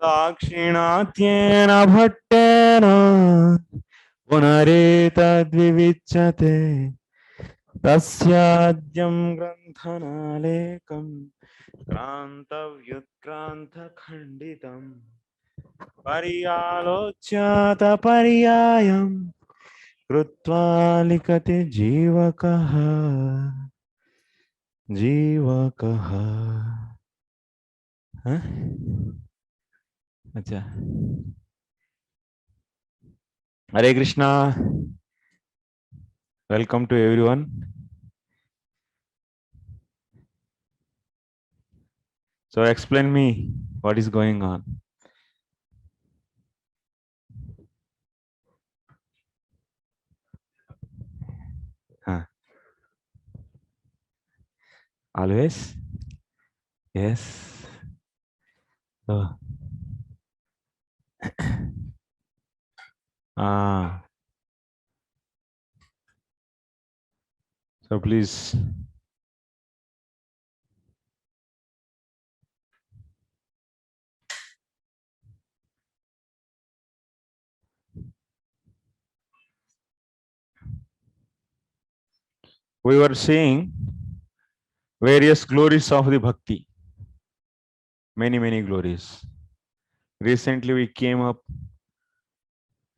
दाक्षिणात्येन भट्टेन पुनरेतद्विविच्यते तस्याद्यं ग्रन्थनालेकं क्रान्तव्युत्क्रान्तखण्डितम् पर्यालोच्यत पर्यायं कृत्वा लिखति जीवकः जीवकः। हाँ? अच्छा, Hare Krishna, welcome to everyone. So explain me what is going on. Huh. Always? Yes. Oh. Ah. So please. We were seeing various glories of the bhakti. Many glories. Recently we came up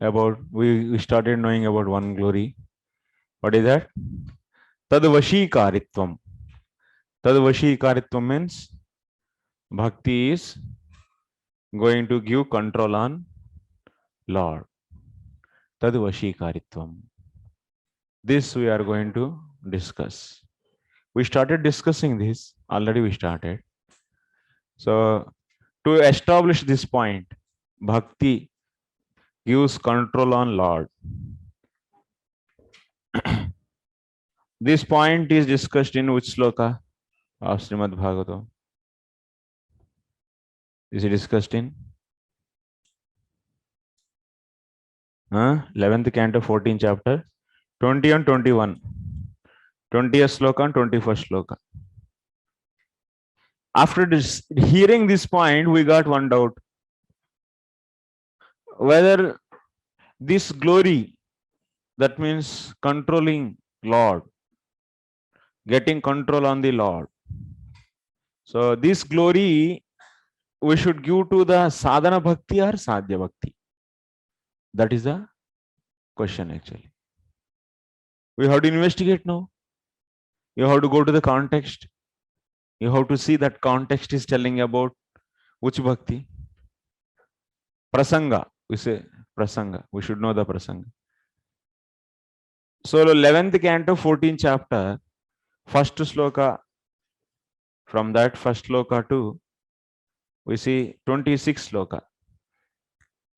about, we started knowing about one glory. What is that? Tadvashikaritvam. Tadvashikaritvam means bhakti is going to give control on Lord. Tadvashikaritvam. This we are going to discuss. We started discussing this, already we started. So to establish this point, bhakti gives control on Lord. This point is discussed in which sloka of Srimad Bhagavatam? Is it discussed in 11th canto, 14th chapter, 20 and 21, 20th sloka and 21st sloka. After this, hearing this point, we got one doubt. Whether this glory, that means controlling Lord, getting control on the Lord. So this glory we should give to the sadhana bhakti or sadhya bhakti. That is the question actually. We have to investigate now. You have to go to the context. You have to see that context is telling about which bhakti. Prasanga, we say prasanga. We should know the prasanga. So 11th canto, 14th chapter, first sloka, from that first sloka to, we see 26th sloka.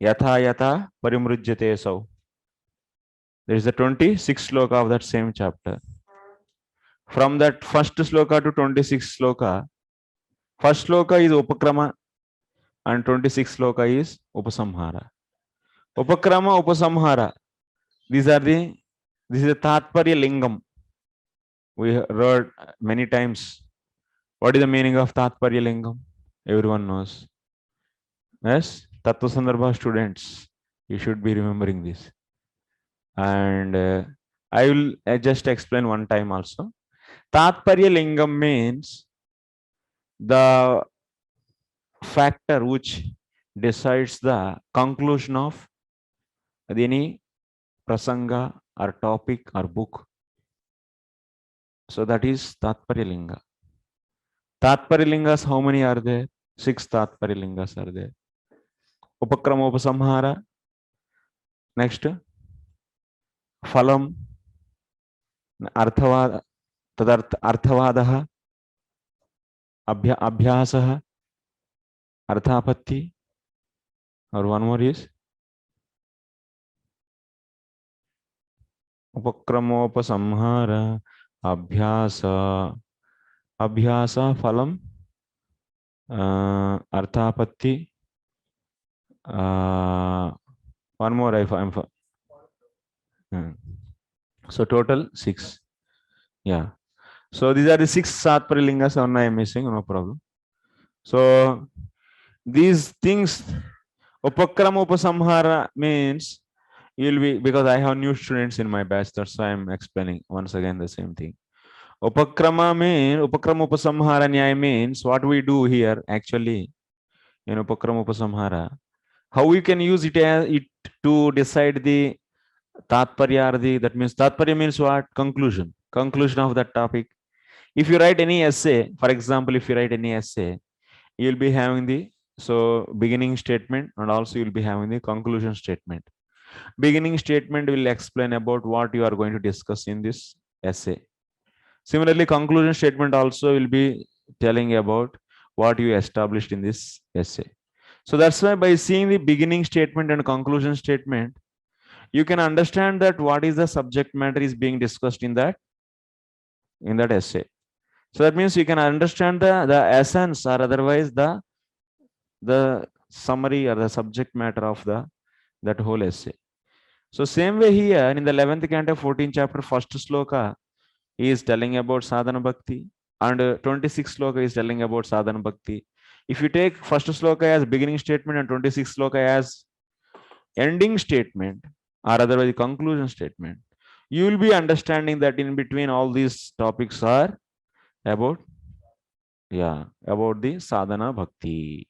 Yatha yatha parimrujyate sau. There is the 26th sloka of that same chapter. From that first sloka to 26th sloka, first sloka is upakrama and 26th sloka is upasamhara. Upakrama, upasamhara. This is the Tatparya Lingam. We heard many times. What is the meaning of Tatparya Lingam? Everyone knows. Yes, Tattva Sandarbha students, you should be remembering this. And I will just explain one time also. Tatparya Lingam means the factor which decides the conclusion of any prasanga or topic or book. So that is Tatparya Linga. Tatparya Lingas, how many are there? 6 Tatparya Lingas are there. Upakrama Upasamhara. Next, Phalam, Arthavada, Arthavadaha, Abhyasaha, Arthapatti, or one more is Upakramopasamhara, Abhyasa, Phalam, Arthapatti, one more I'm for. So total 6. Yeah. So these are the 6 Satpari Lingas. I am missing, no problem. So these things, upakrama upasamhara means you'll be, because I have new students in my batch, that's why I'm explaining once again the same thing. Upakrama upasamhara nyaya means what we do here actually in upakrama upasamhara, how we can use it to decide the tatparya, that means tatparya means what? Conclusion of that topic. If you write any essay, for example, if you write any essay, you'll be having the beginning statement, and also you'll be having the conclusion statement. Beginning statement will explain about what you are going to discuss in this essay. Similarly, conclusion statement also will be telling about what you established in this essay. So that's why by seeing the beginning statement and conclusion statement, you can understand that what is the subject matter is being discussed in that essay. So that means you can understand the essence, or otherwise the summary or the subject matter of that whole essay. So same way here in the 11th canto, 14th chapter, first sloka is telling about sadhana bhakti, and 26th sloka is telling about sadhana bhakti. If you take first sloka as beginning statement and 26th sloka as ending statement, or otherwise conclusion statement, you will be understanding that in between all these topics are about about the sadhana bhakti.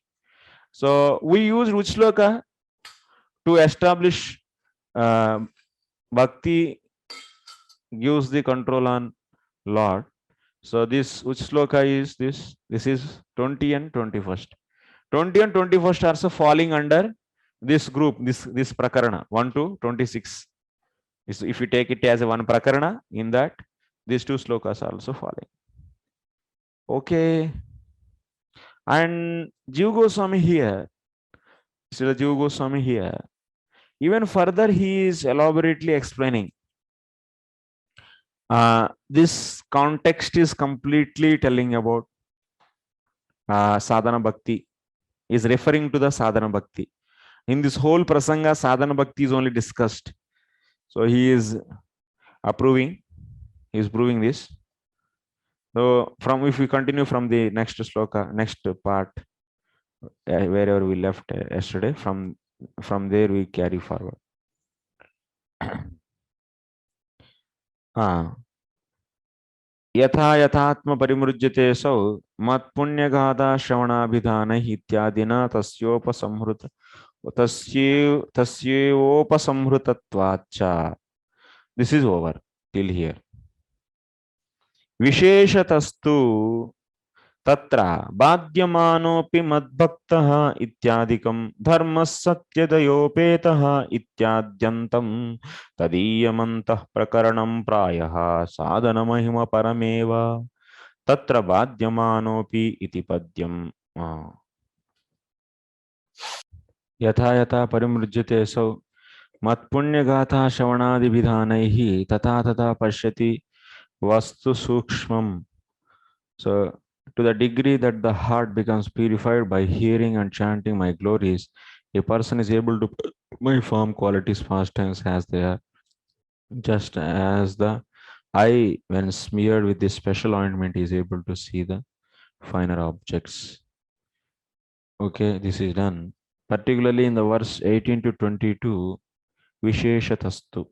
So we use which sloka to establish bhakti gives the control on Lord. So this which sloka is this? This is 20 and 21st. 20 and 21st are also falling under this group, this prakarana 1 to 26. If you take it as a one prakarana, in that these two slokas are also falling. Okay. And Jiva Goswami here, Srila Jiva Goswami here, even further he is elaborately explaining. This context is completely telling about sadhana bhakti, is referring to the sadhana bhakti. In this whole prasanga, sadhana bhakti is only discussed. So he is approving, he is proving this. So if we continue from the next sloka, next part, wherever we left yesterday, from there we carry forward. यथा यथात्म परिमृज्यते सौ मत्पुण्यगाथा श्रवणाभिधानैः इत्यादिना तस्योपसंहृतत्वाच्च. This is over till here. विशेषतस्तु तत्र बाध्यमानोऽपि मद्भक्तः इत्यादिकं धर्मसत्यदयोपेतः इत्याद्यन्तं तदीयमन्तः प्रकरणं प्रायः साधनमहिम परमेव तत्र बाध्यमानोऽपि इति पद्यम्. यथा यथा परिमृज्यते सौ मत्पुण्यगाथा श्रवणादिविधानैः तथा तथा पश्यति वस्तु सूक्ष्मम्. So to the degree that the heart becomes purified by hearing and chanting my glories, a person is able to my form qualities pastimes as they are, just as the eye, when smeared with this special ointment, is able to see the finer objects. Okay, this is done. Particularly in the verse 18 to 22, Visheshatastu.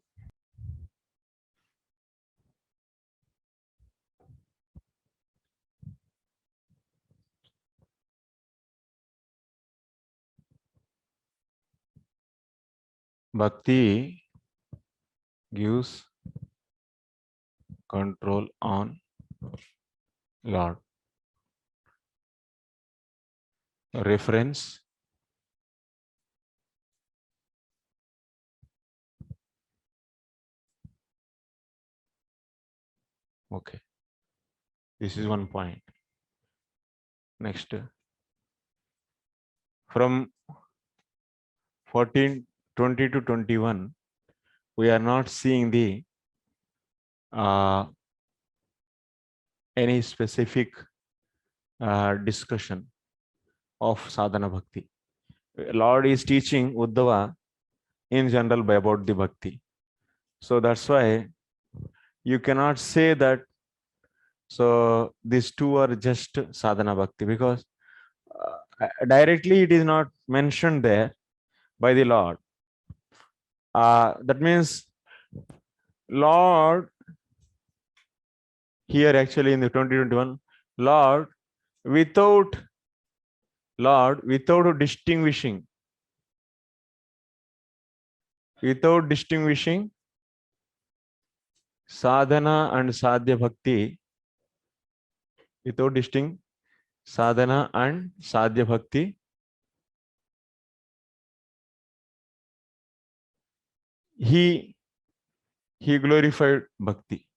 Bhakti gives control on Lord. Reference okay, this is one point. Next, from 20 to 21, we are not seeing the any specific discussion of sadhana bhakti. Lord is teaching Uddhava in general about the bhakti. So that's why you cannot say that so these two are just sadhana bhakti, because directly it is not mentioned there by the Lord. That means Lord here actually in the 2021, Lord without without distinguishing sadhana and sadhya bhakti, without distinguishing sadhana and sadhya bhakti, he glorified bhakti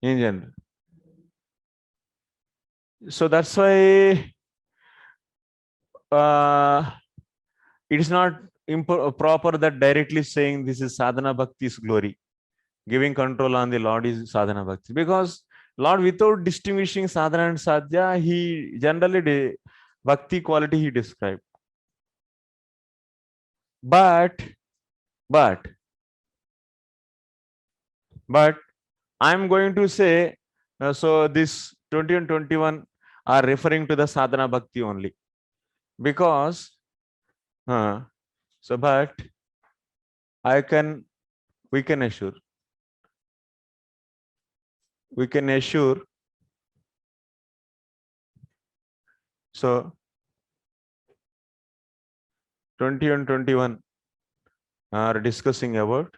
in general. So that's why it is not proper that directly saying this is sadhana bhakti's glory. Giving control on the Lord is sadhana bhakti, because Lord without distinguishing sadhana and sadhya, he generally bhakti quality he described. But I'm going to say, so this 20 and 21 are referring to the sadhana bhakti only, because so but we can assure so 20 and 21 are discussing about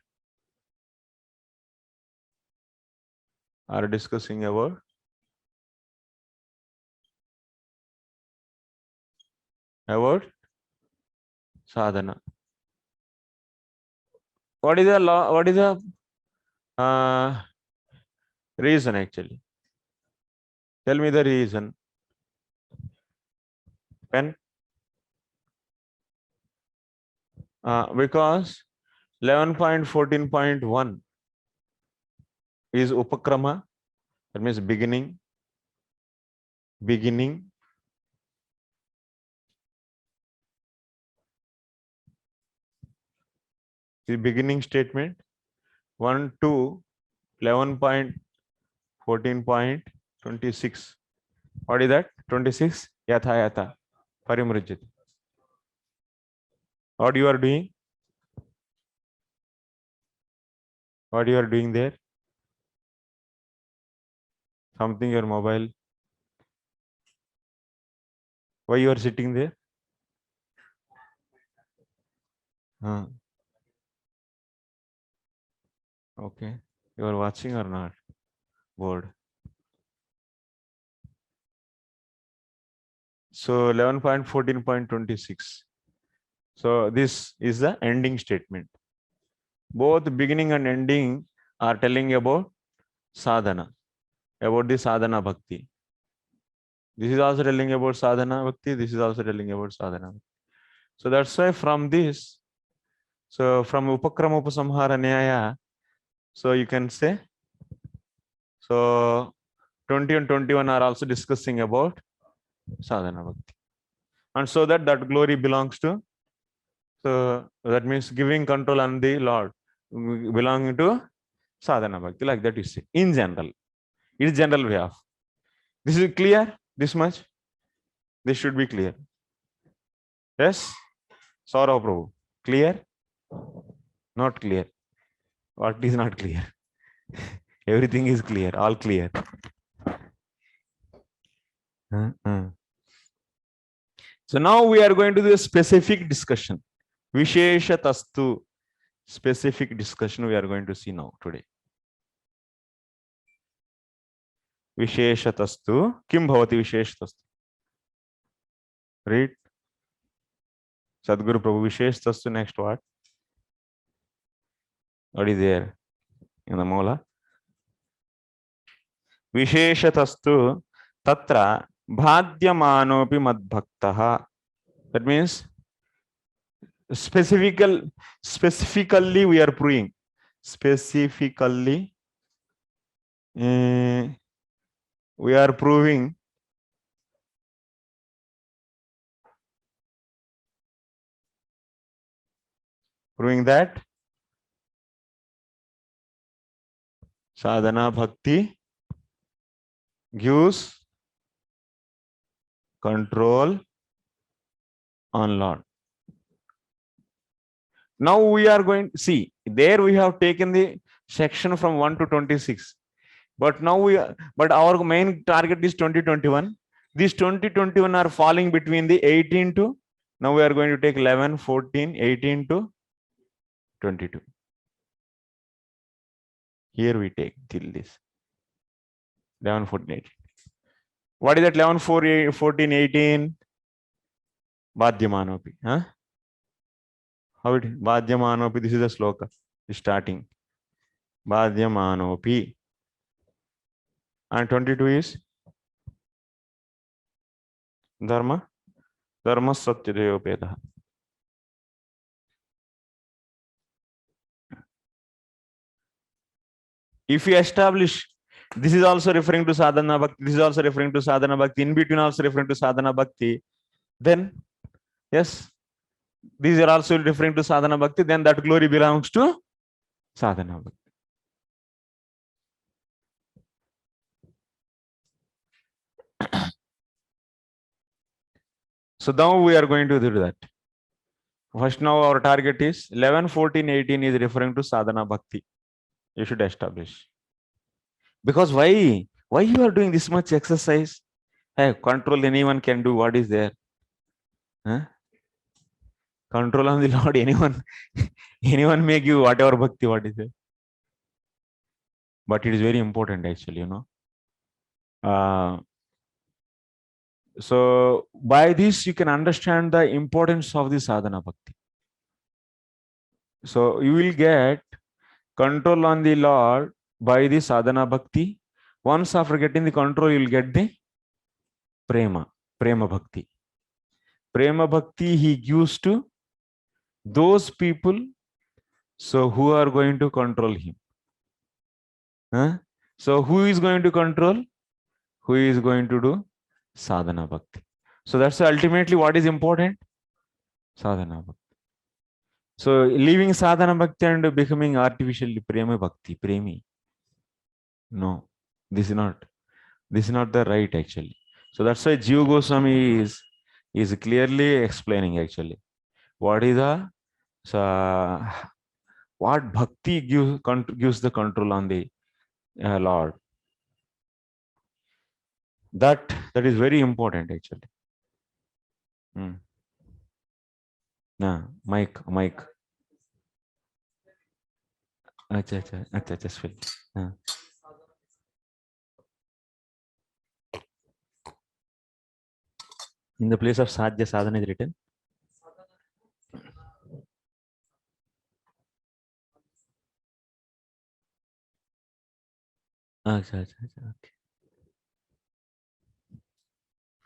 sadhana. What is the law? What is the reason actually? Tell me the reason. Pen? Because 11.14.1 is upakrama, that means beginning. The beginning statement 1 to 11.14.26. What is that? 26. Yatha parimrujyati. What you are doing? What you are doing there? Something your mobile. Why you are sitting there? Okay. You are watching or not? Board. So 11.14.26. So this is the ending statement. Both beginning and ending are telling about sadhana, about the sadhana bhakti. This is also telling about sadhana bhakti. This is also telling about sadhana bhakti. So that's why from this, so from upakrama upasamhara nyaya, so you can say, so 20 and 21 are also discussing about sadhana bhakti. And so that glory belongs to, so that means giving control on the Lord, belonging to sadhana bhakti, like that you say. In general, it is general way of. This is clear, this much? This should be clear. Yes? Saurav Prabhu. Clear? Not clear. What is not clear? Everything is clear, all clear. So now we are going to do a specific discussion. Visheshatastu. Specific discussion we are going to see now today. Visheshatastu. Kim bhavati visheshatastu? Read. Sadguru Prabhu, visheshatastu next what? What is there in the Mola? Visheshatastu tatra bhadyamanopi madbhaktaha. That means specifically we are proving. Specifically we are proving that sadhana bhakti gives control on Lord. Now we are going to see, there we have taken the section from 1 to 26. But now but our main target is 2021. These 2021 are falling between the 18 to, now we are going to take 11, 14, 18 to 22. Here we take till this 11, 14, 18. What is that 11, 14, 18? Badhyamanopi. Huh? How it Badhyamanopi? This is the sloka starting. Badhyamanopi. And 22 is Dharma. Dharma Satyadeyopeda. If you establish, this is also referring to sadhana bhakti, this is also referring to sadhana bhakti, in between also referring to sadhana bhakti, then yes, these are also referring to sadhana bhakti, then that glory belongs to sadhana bhakti. So now we are going to do that. First, now our target is 11, 14, 18 is referring to sadhana bhakti. You should establish. Because why? Why you are doing this much exercise? Hey, control anyone can do. What is there? Huh? Control on the Lord, anyone may give whatever bhakti, what is it? But it is very important actually, so by this you can understand the importance of the sadhana bhakti. So you will get control on the Lord by the sadhana bhakti. Once after getting the control, you will get the prema bhakti. Prema bhakti he gives to those people, so who are going to control him. Huh? So who is going to control? Who is going to do sadhana bhakti? So that's ultimately what is important. Sadhana bhakti. So leaving sadhana bhakti and becoming artificially prema bhakti, premi. No, this is not the right actually. So that's why Jiva Goswami is clearly explaining actually what is what bhakti gives the control on the Lord. That is very important actually. Mic. Acha, just fill. In the place of sadhya, sadhana is written. Okay.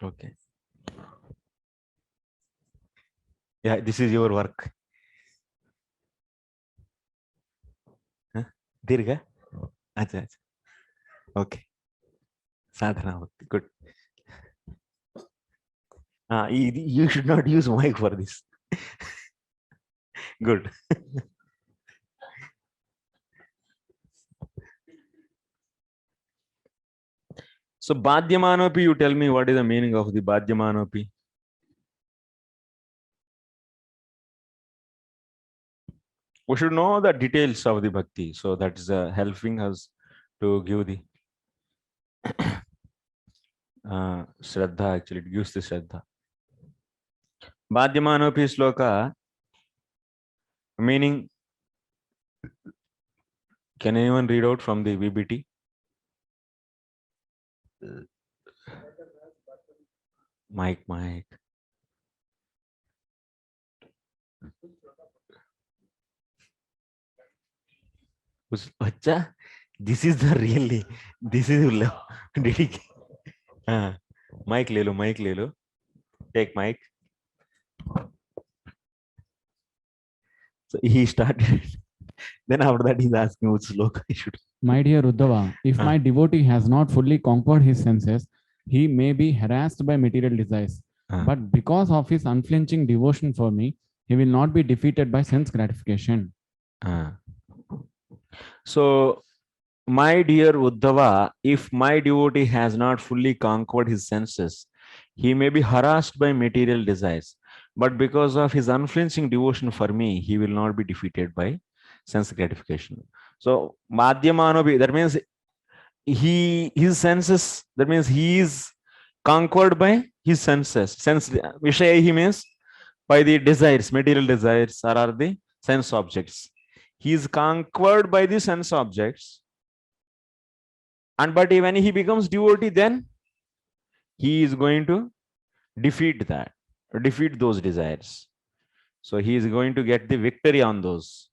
Okay. Yeah, this is your work. Dirga? Acha. Okay. Sadhana bhakti. Good. You should not use mic for this. Good. So Badhyamanopi, you tell me what is the meaning of the Badhyamanopi? We should know the details of the bhakti, so that is helping us to give the Shraddha, actually it gives the Shraddha. Badhyamanopi sloka, meaning, can anyone read out from the VBT? Mic. Acha, this is the really, this is mic le lo. Take mic. So he started. Then after that he's asking which sloka I should. My dear Uddhava, if my devotee has not fully conquered his senses, he may be harassed by material desires. But because of his unflinching devotion for me, he will not be defeated by sense gratification. So, my dear Uddhava, if my devotee has not fully conquered his senses, He may be harassed by material desires, but because of his unflinching devotion for me, he will not be defeated by sense gratification. So, madhyamanobi, that means his senses, that means he is conquered by his senses. Sense Vishaya, he means by the desires, material desires, or are the sense objects. He is conquered by the sense objects. And but when he becomes devotee, then he is going to defeat that, defeat those desires. So he is going to get the victory on those.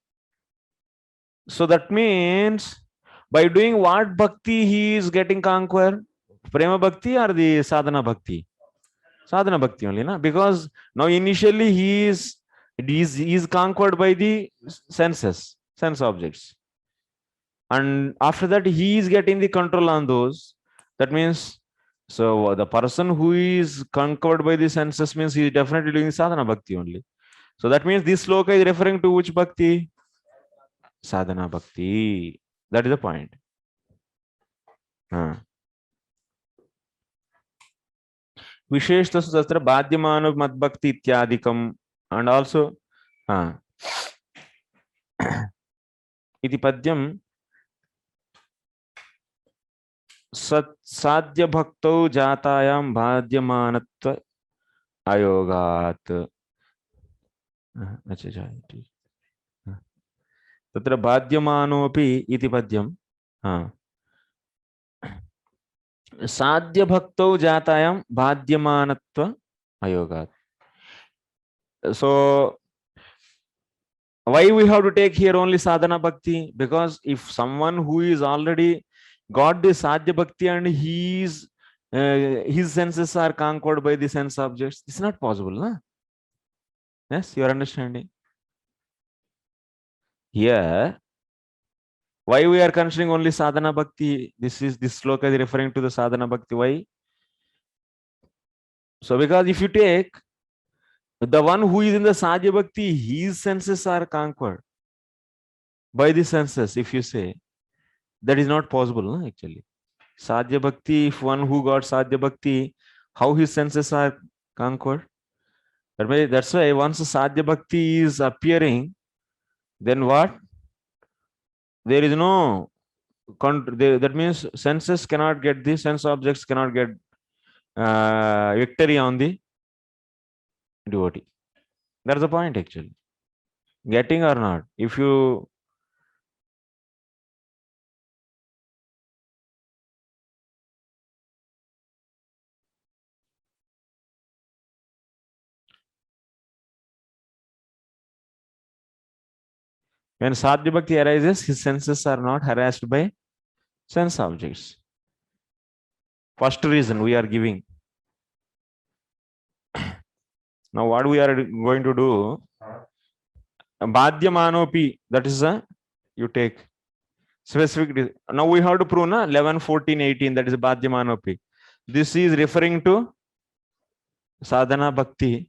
So that means by doing what bhakti he is getting conquered? Prema bhakti or the sadhana bhakti? Sadhana bhakti only, na? Because now initially he is conquered by the senses, sense objects. And after that he is getting the control on those. That means, so the person who is conquered by the senses means he is definitely doing sadhana bhakti only. So that means this sloka is referring to which bhakti? Sadhana bhakti. That is the point. Visheshtasu sastra badhyamano madbhakti ityadikam. And also iti padyam sadhya bhaktau jatayam badhyamanatva ayogat. तत्र बाध्यमानोपि इति पद्यम साध्य भक्तौ जातायां बाध्यमानत्व अयोगात्. So why we have to take here only sadhana bhakti? Because if someone who is already got the sadhya bhakti and his senses are conquered by the sense objects, it's not possible, na? Yes, you are understanding. Here, why we are considering only sadhana bhakti? This sloka is referring to the sadhana bhakti. Why? So because if you take the one who is in the sadhya bhakti, his senses are conquered by the senses. If you say that is not possible, no? Actually, sadhya bhakti. If one who got sadhya bhakti, how his senses are conquered? That's why once sadhya bhakti is appearing, then what? There is no that means senses cannot get the sense objects cannot get victory on the devotee. That's the point actually. Getting or not? If you when sadhya bhakti arises, his senses are not harassed by sense objects. First reason we are giving. Now what we are going to do? Badhyamanopi, that is you take specific. Now we have to prove 11, 14, 18, that is Badhyamanopi. This is referring to sadhana bhakti.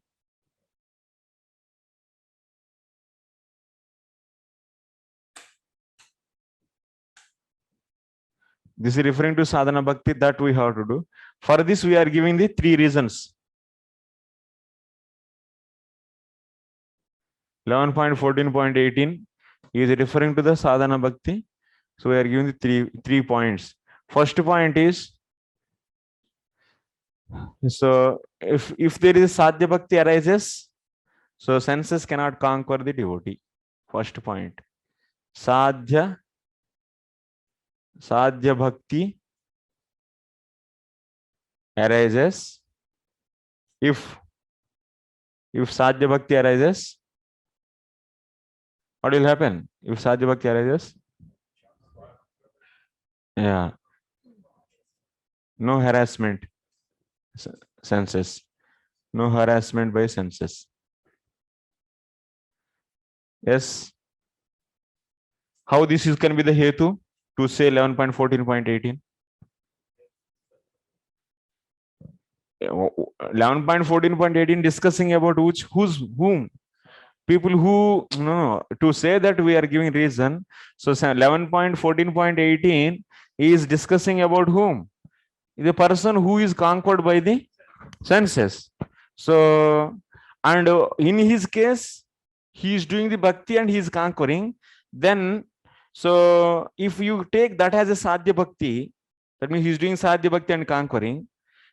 This is referring to sadhana bhakti that we have to do. For this, we are giving the 3 reasons. 11.14.18 is referring to the sadhana bhakti. So we are giving the three points. First point is, so if there is sadhya bhakti arises, so senses cannot conquer the devotee. First point. Sadhya bhakti arises. If sadhya bhakti arises, what will happen? If sadhya bhakti arises? Yeah. No harassment. Senses. No harassment by senses. Yes. How this can be the hetu to say 11.14.18? 11.14.18 discussing about whom? People who, to say that we are giving reason. So 11.14.18 is discussing about whom? The person who is conquered by the senses. So, and in his case, he is doing the bhakti and he is conquering. Then, so if you take that as a sadhya bhakti, that means he is doing sadhya bhakti and conquering.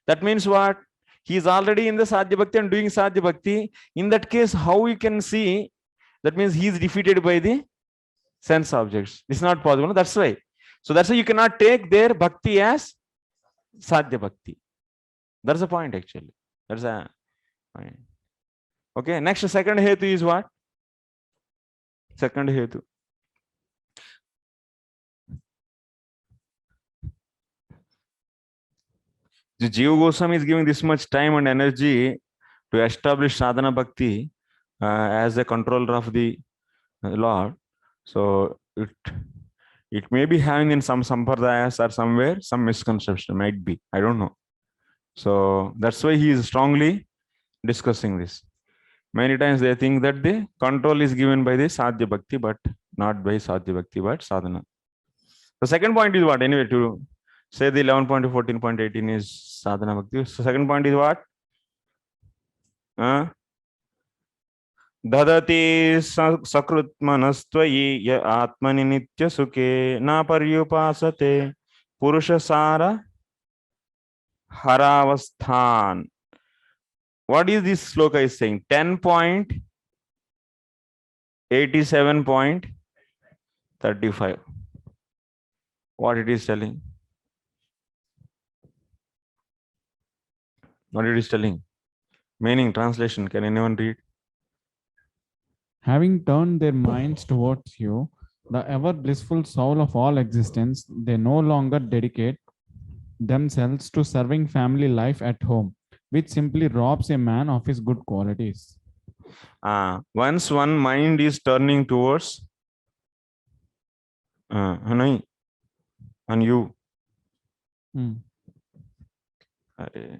That means what? He is already in the sadhya bhakti and doing sadhya bhakti. In that case, how you can see? That means he is defeated by the sense objects. It's not possible. That's why. So that's why you cannot take their bhakti as sadhya bhakti. That's the point actually. That's a point. Okay. Next, second hetu is what? Second hetu. The Jiva Goswami is giving this much time and energy to establish sadhana bhakti as a controller of the Lord. So it may be having in some sampradayas or somewhere some misconception, might be. I don't know. So that's why he is strongly discussing this. Many times they think that the control is given by the sadhya bhakti, but not by sadhya bhakti, but sadhana. The second point is what? Anyway, to say the 11 to 14.18 is sadhana bhakti. So second point is what? Dadati sakrut manastvayi ya atmani nitya sukhe na paryupasate purusha sara haravasthan. What is this sloka is saying? 10.87.35. What it is telling? What it is telling? Meaning, translation. Can anyone read? Having turned their minds towards you, the ever blissful soul of all existence, they no longer dedicate themselves to serving family life at home, which simply robs a man of his good qualities. Once one mind is turning towards on you. They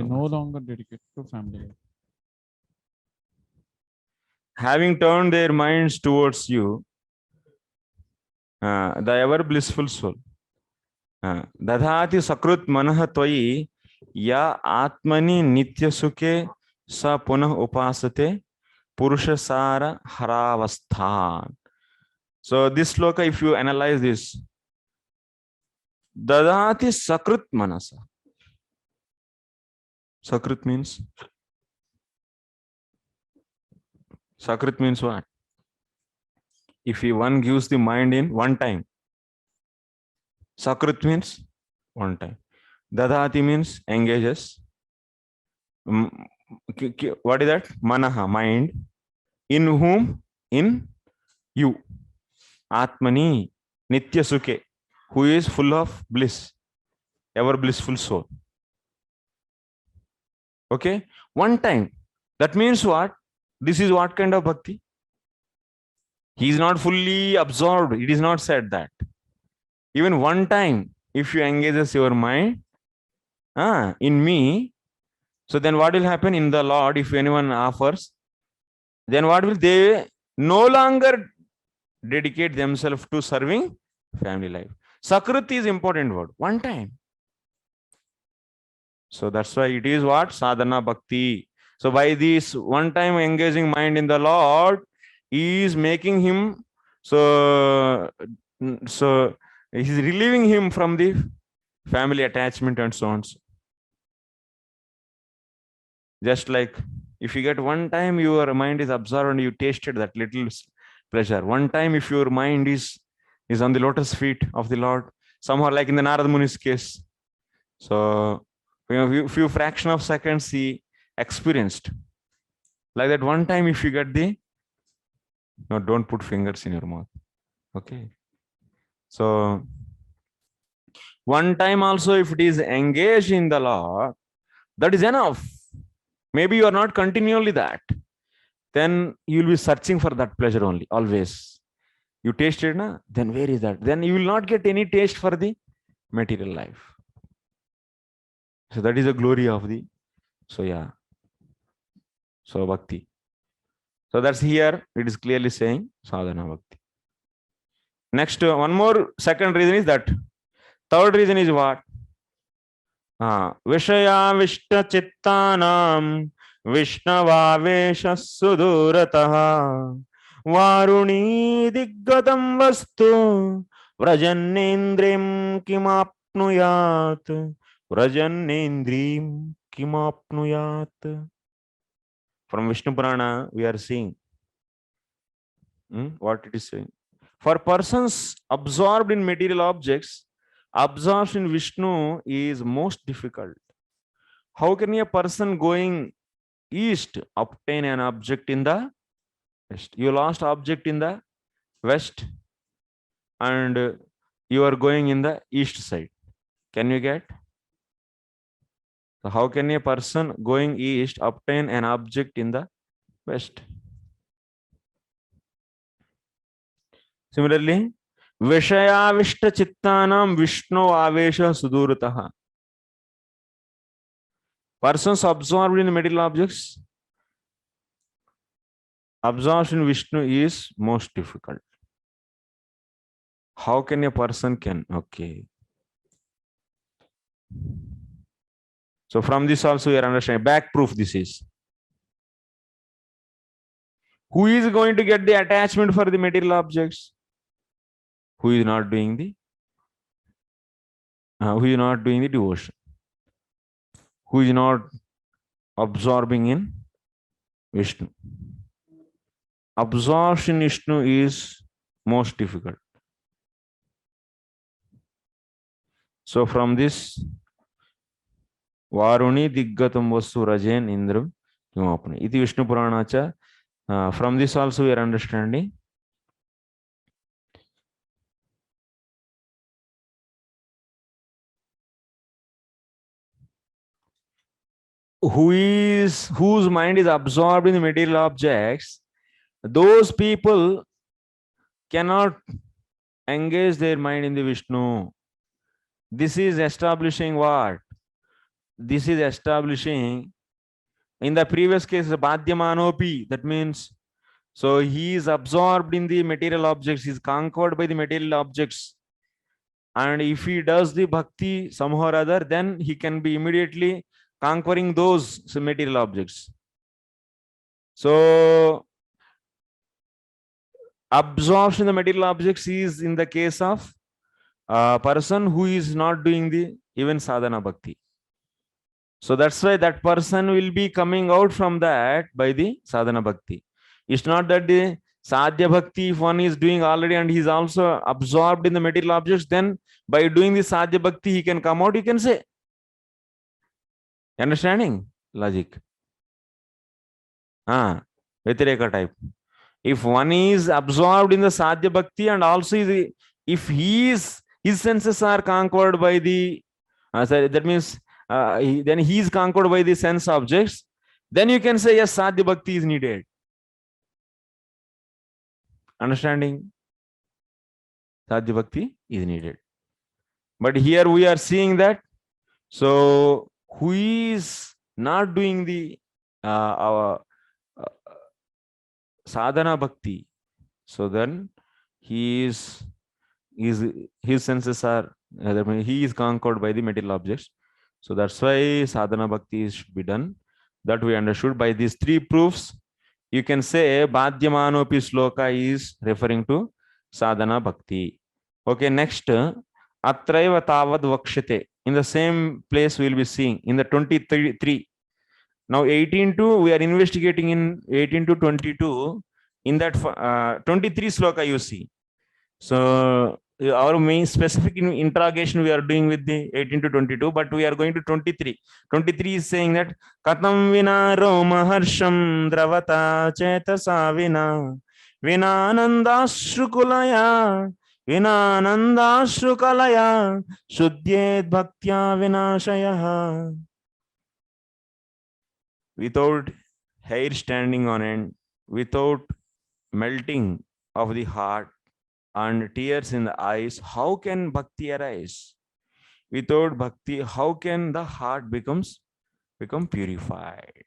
no longer dedicate to family life. Having turned their minds towards you, the ever blissful soul. Dadhati sakrut manah tvayi ya atmani nitya sukhe sa punah upasate purusha sara haravasthan. So this sloka, if you analyze this, dadhati sakrut manasa. Sakrut means what? If one gives the mind in one time, sakrut means one time. Dadhati means engages. What is that? Manaha, mind. In whom? In you. Atmani, nitya sukhe, who is full of bliss, ever blissful soul. Okay? One time. That means what? This is what kind of bhakti? He is not fully absorbed. It is not said that. Even one time, if you engages your mind in me, so then what will happen in the Lord if anyone offers? Then what will they no longer dedicate themselves to serving family life? Sakriti is important word. One time. So that's why it is what? Sadhana bhakti. So by this one time engaging mind in the Lord is making him, so he's relieving him from the family attachment and so on. Just like if you get one time your mind is absorbed and you tasted that little pleasure. One time if your mind is on the lotus feet of the Lord, somehow like in the Narad Muni's case. So few fraction of seconds he experienced. Like that one time if you get the, no, don't put fingers in your mouth. Okay. So one time also if it is engaged in the Lord, that is enough. Maybe you are not continually that. Then you will be searching for that pleasure only, always. You tasted, na? Then where is that? Then you will not get any taste for the material life. So that is the glory of the, so yeah. So bhakti. So that's here, it is clearly saying sadhana bhakti. Next, one more second reason is that. Third reason is what? विषयाविष्टचित्तानां विष्णवावेशः सुदूरतः वारुणी दिग्गतं वस्तु व्रजन्नेन्द्रियं किमाप्नुयात् व्रजन्नेन्द्रियं किमाप्नुयात्. From Vishnu Purana we are seeing what it is saying. For persons absorbed in material objects, absorption in Vishnu is most difficult. How can a person going east obtain an object in the west? You lost object in the west and you are going in the east side. Can you get? So how can a person going east obtain an object in the west? Similarly, Vishayavishta Chittanam Vishnu Avesha Sudurataha. Persons absorbed in material objects, absorption in Vishnu is most difficult. How can a person can? Okay. So from this also we are understanding. Back proof this is. Who is going to get the attachment for the material objects? Who is not doing the devotion? Who is not absorbing in Vishnu? Absorption in Vishnu is most difficult. So from this, Varuni Diggatam Vastu Rajen Indram Kimapani. Iti Vishnu Puranacha. From this also we are understanding. Whose mind is absorbed in the material objects, those people cannot engage their mind in the Vishnu. This is establishing what? This is establishing in the previous case Badhyamanopi. That means so he is absorbed in the material objects, he is conquered by the material objects. And if he does the bhakti somehow or other, then he can be immediately conquering those material objects. So absorption in the material objects is in the case of a person who is not doing the even sadhana bhakti. So that's why that person will be coming out from that by the sadhana bhakti. It's not that the sadhya bhakti, if one is doing already and he is also absorbed in the material objects, then by doing the sadhya bhakti he can come out, you can say. Understanding logic? Vyatireka type. If one is absorbed in the sadhya bhakti and also if his senses are conquered by the that means then he is conquered by the sense objects, then you can say yes, sadhya bhakti is needed. Understanding? Sadhya bhakti is needed. But here we are seeing that so who is not doing the our sadhana bhakti, so then his senses are he is conquered by the material objects. So that's why sadhana bhakti should be done. That we understood by these three proofs. You can say Badhyamanopi sloka is referring to sadhana bhakti. Okay, next Atraiva Tavad Vakshate. In the same place we will be seeing in the 23. Now 18 to we are investigating in 18 to 22. In that 23 sloka you see. So our main specific interrogation we are doing with the 18 to 22, but we are going to 23. 23 is saying that Katam vina roma harsham dravata chetasa vina vinanandashrukulaya vinanandashrukalaya shuddhyed bhaktya vinashayah. Without hair standing on end, without melting of the heart and tears in the eyes, how can bhakti arise? Without bhakti, how can the heart become purified?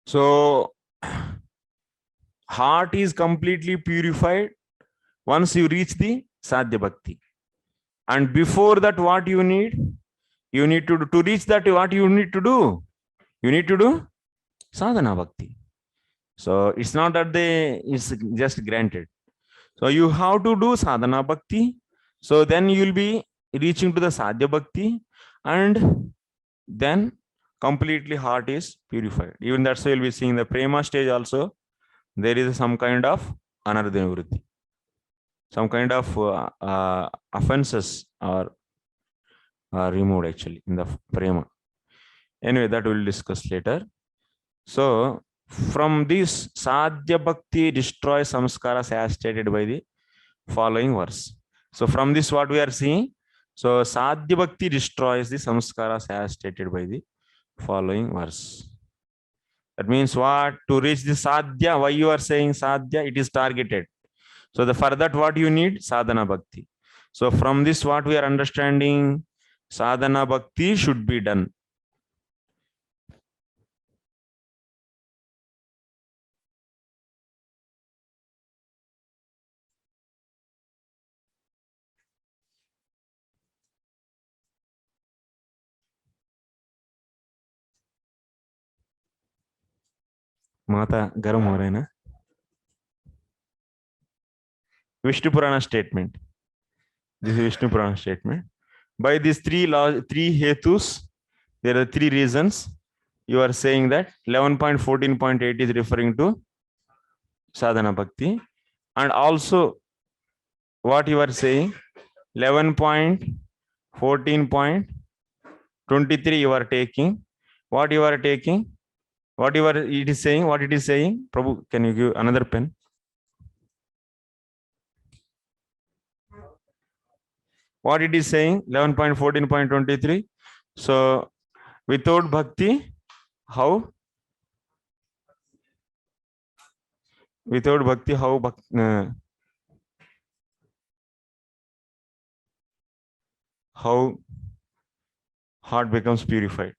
So heart is completely purified once you reach the sadhya bhakti. And before that, what you need? You need to reach that, what you need to do? You need to do sadhana bhakti. So it's not that it's just granted. So you have to do sadhana bhakti. So then you'll be reaching to the sadhya bhakti, and then completely heart is purified. Even that's why you'll be seeing the prema stage also. There is some kind of anartha nivritti, some kind of offenses are removed actually in the prema. Anyway, that we'll discuss later. So from this, sadhya bhakti destroys samskaras as stated by the following verse. So from this, what we are seeing, so sadhya bhakti destroys the samskaras as stated by the following verse. That means what? To reach the sadhya, why you are saying sadhya? It is targeted. So for that, what you need? Sadhana bhakti. So from this, what we are understanding, sadhana bhakti should be done. माता गर्म हो रहे हैं ना? Vishnu Purana statement. This is Vishnu Purana statement. By these three hetus, there are three reasons. You are saying that 11.14.8 is referring to sadhana bhakti, and also what you are saying, 11.14.23 you are taking. What you are taking? What it is saying? What it is saying? Prabhu, can you give another pen? What it is saying? 11.14.23. So without bhakti, how? Without bhakti, how? How heart becomes purified?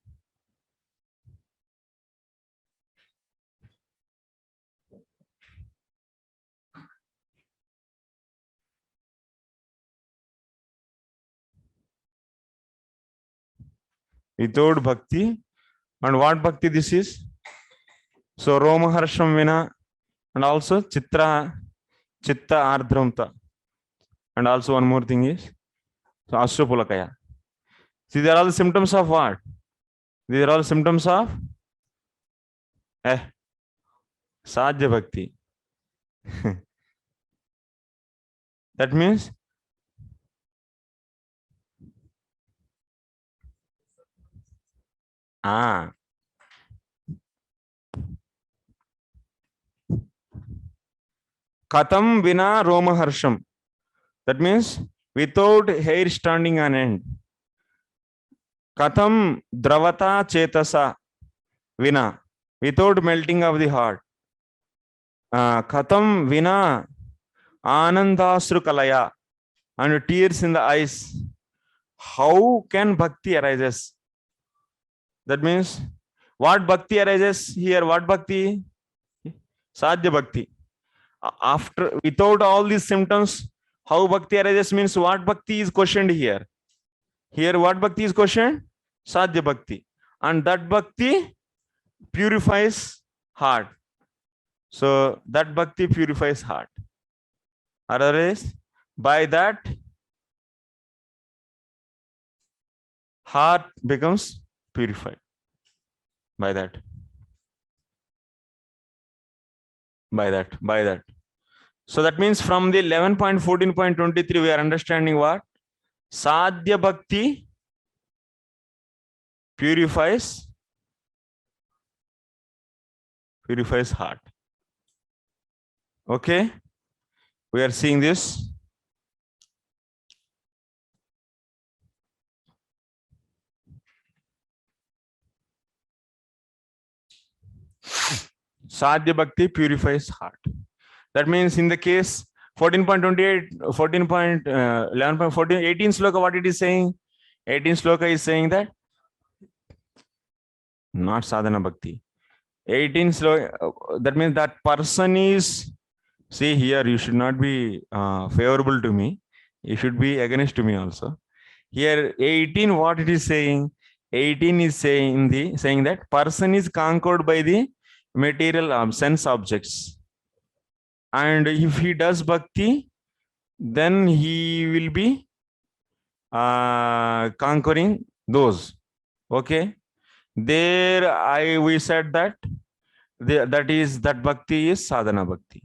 Without bhakti. And what bhakti this is? So Roma Harsham Vina, and also Chitta Ardramta. And also one more thing is, so Ashwapulakaya. See, they are all the symptoms of what? These are all symptoms of Sadhya bhakti. That means Katam Vina Roma Harsham. That means without hair standing on end. Katam Dravata Chetasa Vina. Without melting of the heart. Katam Vina Anandasru Kalaya. And tears in the eyes. How can bhakti arises? That means what bhakti arises here? What bhakti? Sadhya bhakti. After, without all these symptoms, how bhakti arises means what bhakti is questioned here? Here what bhakti is questioned? Sadhya bhakti. And that bhakti purifies heart. So that bhakti purifies heart. Otherwise, by that, heart becomes purified. By that. So that means from the 11.14.23, we are understanding what? Sadhya bhakti purifies heart. Okay? We are seeing this. Sadhya bhakti purifies heart. That means in the case 14.28, 11.14, 18 sloka, what it is saying? 18 sloka is saying that not sadhana bhakti. 18 sloka, that means that person is, see here, you should not be favorable to me. You should be against me also. Here 18, what it is saying? 18 is saying that person is conquered by the material sense objects. And if he does bhakti, then he will be conquering those. Okay. There we said that that bhakti is sadhana bhakti.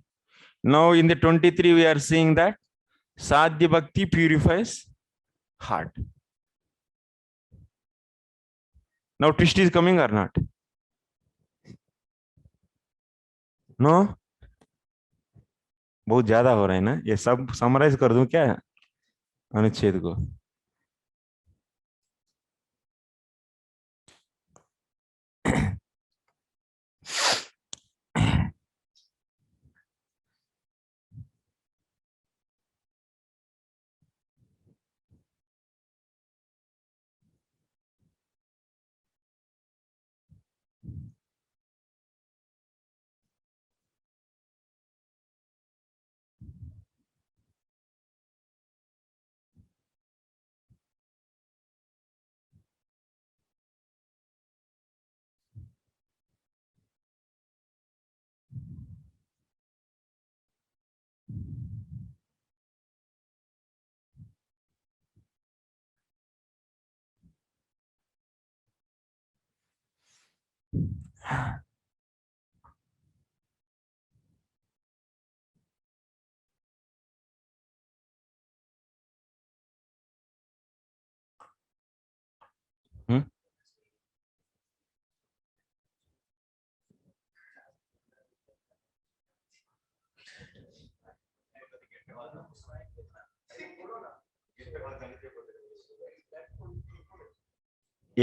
Now in the 23 we are seeing that sadhya bhakti purifies heart. Now twist is coming or not? No? बहुत ज्यादा हो रहा है ना, ये सब summarise कर दूं क्या अनुच्छेद को?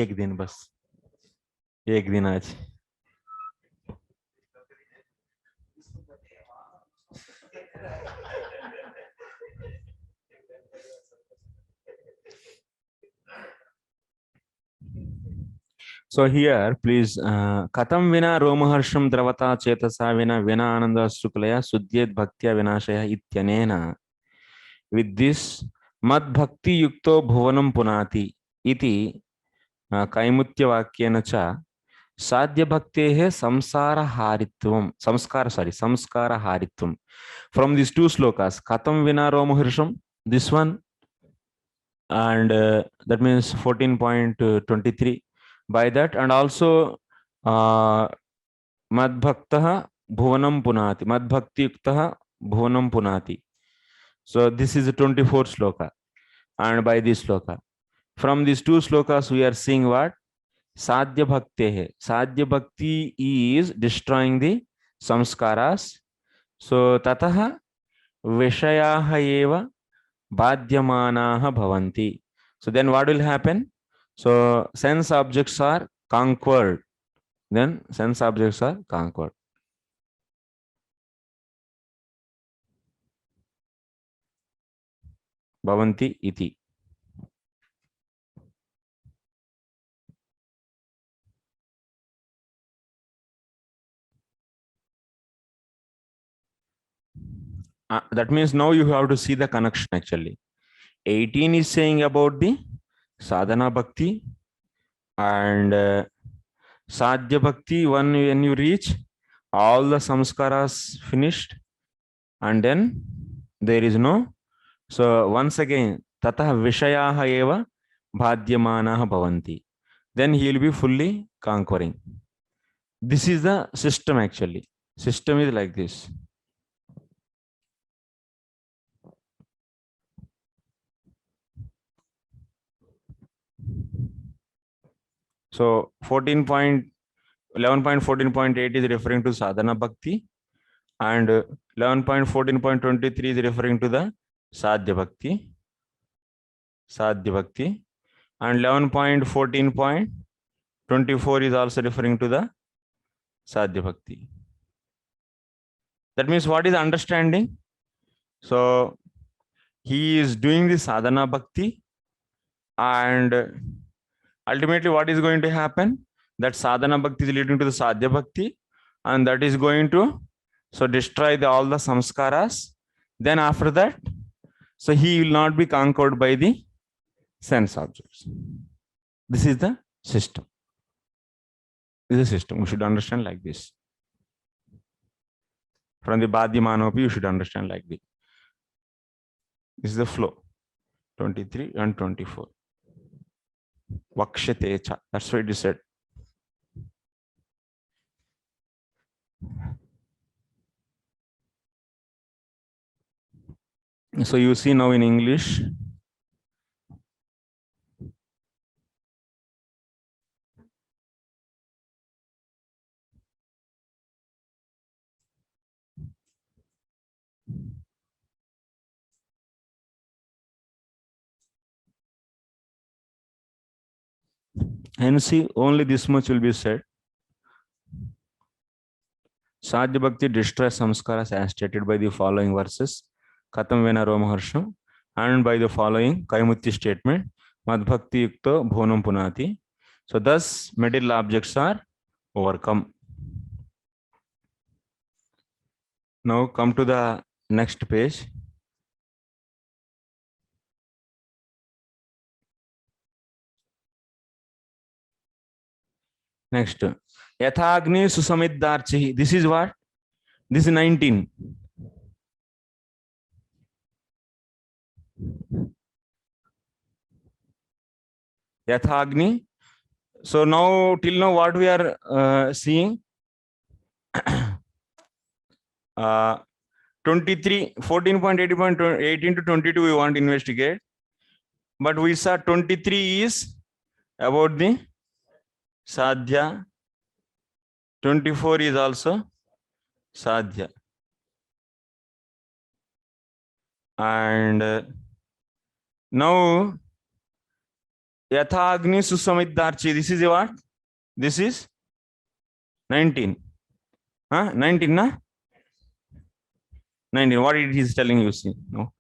एक दिन बस, एक दिन आज. So here, please, katam vina romaharsham dravata chetasa vina ananda suklaya sudyet bhaktya vinashaya ityanena. With this, mad bhakti yukto bhuvanam punati iti kaimutya vakyena cha sadhya bhaktehe samsara haritvam. From these two slokas, katam vina romaharsham, this one, and that means 14.23. By that, and also madbhaktah bhuvanam punati, madbhakti yuktah bhuvanam punati. So this is the 24th sloka, and by this sloka, from these two slokas we are seeing what? Sadhya bhakti. Sadhya bhakti is destroying the samskaras. So tataha vishayaha eva badhyamanaha bhavanti. So then what will happen? So sense objects are conquered. Then sense objects are conquered. Bhavanti iti. That means now you have to see the connection actually. 18 is saying about the sadhana bhakti, and sadhya bhakti, when you reach all the samskaras finished, and then there is no. So once again, tatah vishayaha eva bhadyamanaha bhavanti. Then he will be fully conquering. This is the system actually. System is like this. So 11.14.8 is referring to sadhana bhakti, and 11.14.23 is referring to the sadhya bhakti. Sadhya bhakti, and 11.14.24 is also referring to the sadhya bhakti. That means what is understanding? So he is doing the sadhana bhakti, and ultimately what is going to happen? That sadhana bhakti is leading to the sadhya bhakti, and that is going to destroy all the samskaras. Then after that, So he will not be conquered by the sense objects. This is the system. This is a system. We should understand like this. From the Badhyamanopi, you should understand like this. This is the flow. 23 and 24. Vakshatecha. That's what it is said. So you see now in English. And see, only this much will be said. Sadhya Bhakti destroys samskaras as stated by the following verses. Katam Vena Romaharsham, and by the following Kaimutti statement. Mad Bhakti Yukto Bhonam Punati. So thus material objects are overcome. Now come to the next page. Next. Yathagni Susamiddarchi. This is what? This is 19. Yathagni. So now, till now, what we are seeing? 23, 14.80.18 to 22 we want to investigate. But we saw 23 is about the Sadhya. 24 is also Sadhya. And now Yathagni Susamiddarchi. This is what? This is 19. 19, na? 19. What it is telling you, see? No.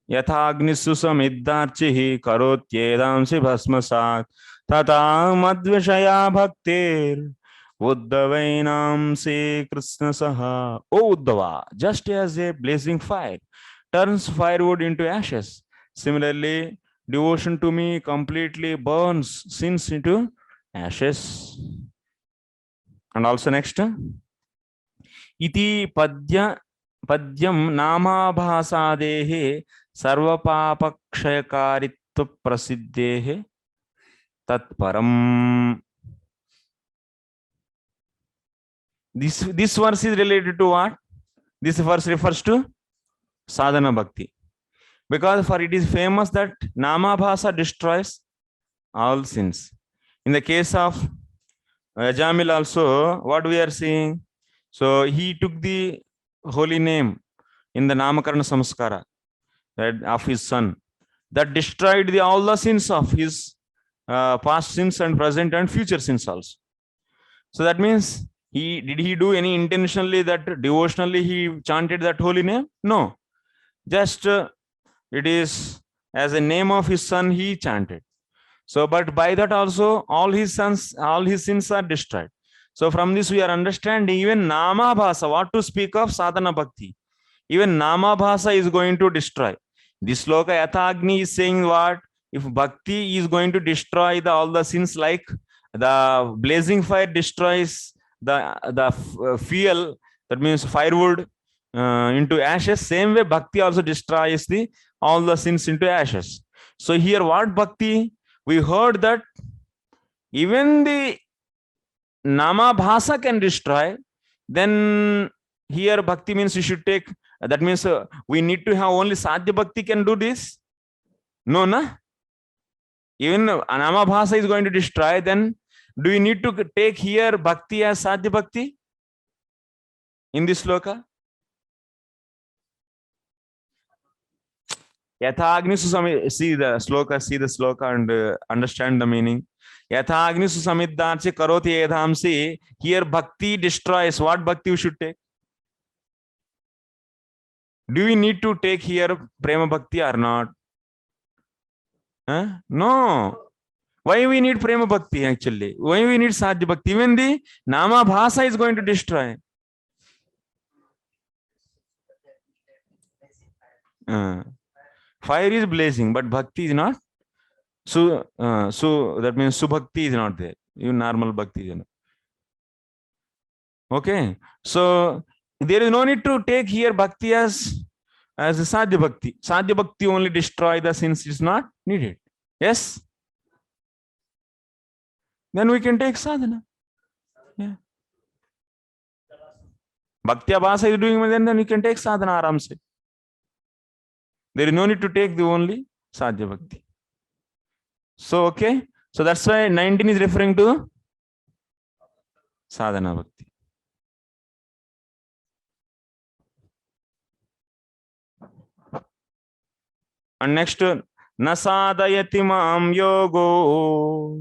Yathagni Susamiddarchi karotyedamsi bhasmasat tata madvishaya bhaktir Uddavainam se Krishna saha. O Uddava, just as a blazing fire turns firewood into ashes, similarly, devotion to me completely burns sins into ashes. And also next, iti padyam namabhasadehe sarvapapakshayakaritva prasiddehe tatparam. This verse is related to what? This verse refers to sadhana bhakti. Because for it is famous that namabhasa destroys all sins. In the case of Ajamil also, what we are seeing? So he took the holy name in the Namakarana Samskara of his son. That destroyed all the sins of his past sins and present and future sins also. So that means, did he do any intentionally that devotionally he chanted that holy name? No. Just it is as a name of his son he chanted. So, but by that also all his sins are destroyed. So from this we are understanding even Namabhasa, what to speak of sadhana bhakti. Even Namabhasa is going to destroy. This sloka Yathagni is saying what? If bhakti is going to destroy all the sins, like the blazing fire destroys the fuel, that means firewood, into ashes, same way bhakti also destroys all the sins into ashes. So here what bhakti? We heard that even the Namabhasa can destroy. Then here bhakti means you should take, that means we need to have only Sadhya bhakti can do this? No, na? Even Namabhasa is going to destroy, then do we need to take here bhakti as Sadhya bhakti in this sloka? Yathagni Susamiddarchi, see the sloka and understand the meaning. Yathagni Susamiddarchi karoti edhamsi. Here bhakti destroys. What bhakti we should take? Do we need to take here prema bhakti or not? No. Why we need prema bhakti actually? Why we need sadhya bhakti? Even the Namabhasa is going to destroy. Fire is blazing, but bhakti is not. So that means subhakti is not there. You normal bhakti, you know. Okay, so there is no need to take here bhakti as a sadhya bhakti. Sadhya bhakti only destroy the sins, is not needed. Yes. Then we can take sadhana. Yeah. Bhakti abhasa is doing, then we can take sadhana aram se. There is no need to take the only sadhya bhakti. So okay, so that's why 19 is referring to sadhana bhakti. And next, na sadayati mam yogo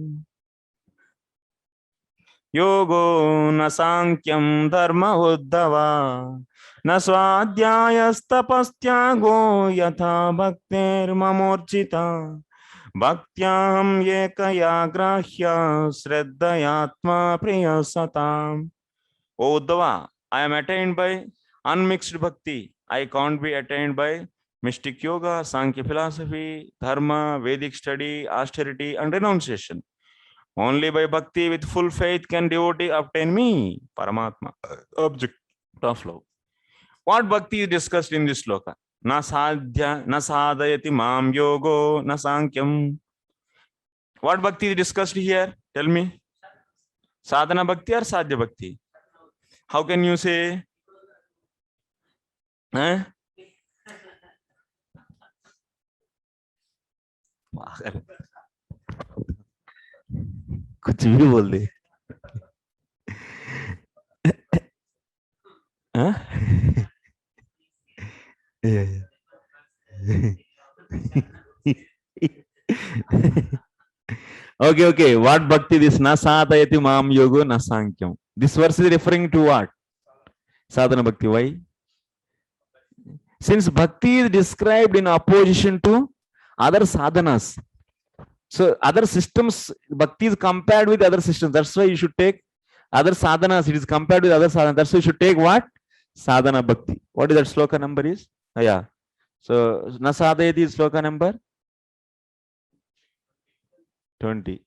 na sankyam dharma uddhava na swadhyayastapastyago yatha bhaktir mamorchita bhaktyam yekaya grahya shraddhayatma priya satam. O Uddhava, I am attained by unmixed bhakti. I can't be attained by mystic yoga, Sankhya philosophy, dharma, Vedic study, austerity, and renunciation. Only by bhakti with full faith can devotee obtain me, Paramatma, object of love. What bhakti is discussed in this sloka? Na sadhya, na sadayati mam yogo, na sankyam. What bhakti is discussed here? Tell me. Sadhana bhakti or sadhya bhakti? How can you say? कुछ भी बोल दे. Okay. What bhakti this? Na sadayati mam yogo na sankyam. This verse is referring to what? Sadhana bhakti. Why? Since bhakti is described in opposition to other sadhanas, so other systems, bhakti is compared with other systems. That's why you should take other sadhanas. It is compared with other sadhanas. That's why you should take what? Sadhana bhakti. What is that sloka number is? Yeah. So na sadayati is sloka number 20.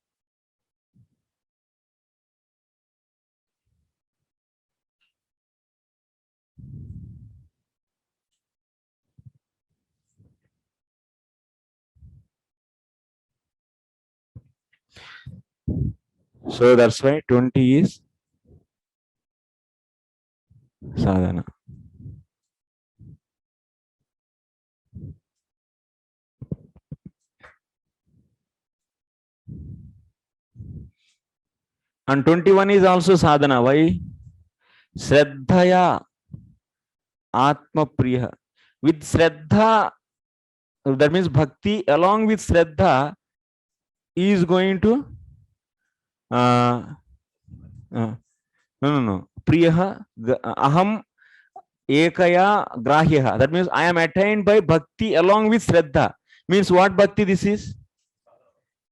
So that's why 20 is sadhana. And 21 is also sadhana. Why? Shraddhaya Atma Priya. With Shraddha, that means bhakti along with Shraddha is going to no. Priyaha aham ekaya grahyaha. That means I am attained by bhakti along with Shraddha. Means what bhakti this is?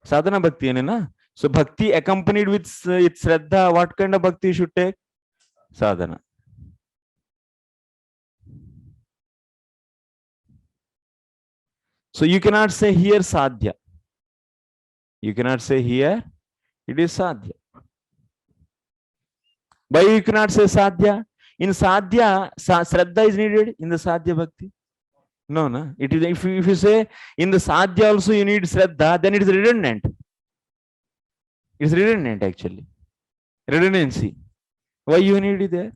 Sadhana bhakti, na? So bhakti accompanied with its Shraddha, what kind of bhakti you should take? Sadhana. So you cannot say here sadhya. You cannot say here it is sadhya. Why you cannot say sadhya? In sadhya, Shraddha is needed in the sadhya bhakti. No, no. It is if you say in the sadhya also you need Shraddha, then it is redundant. It's redundant actually. Redundancy. Why you need it there?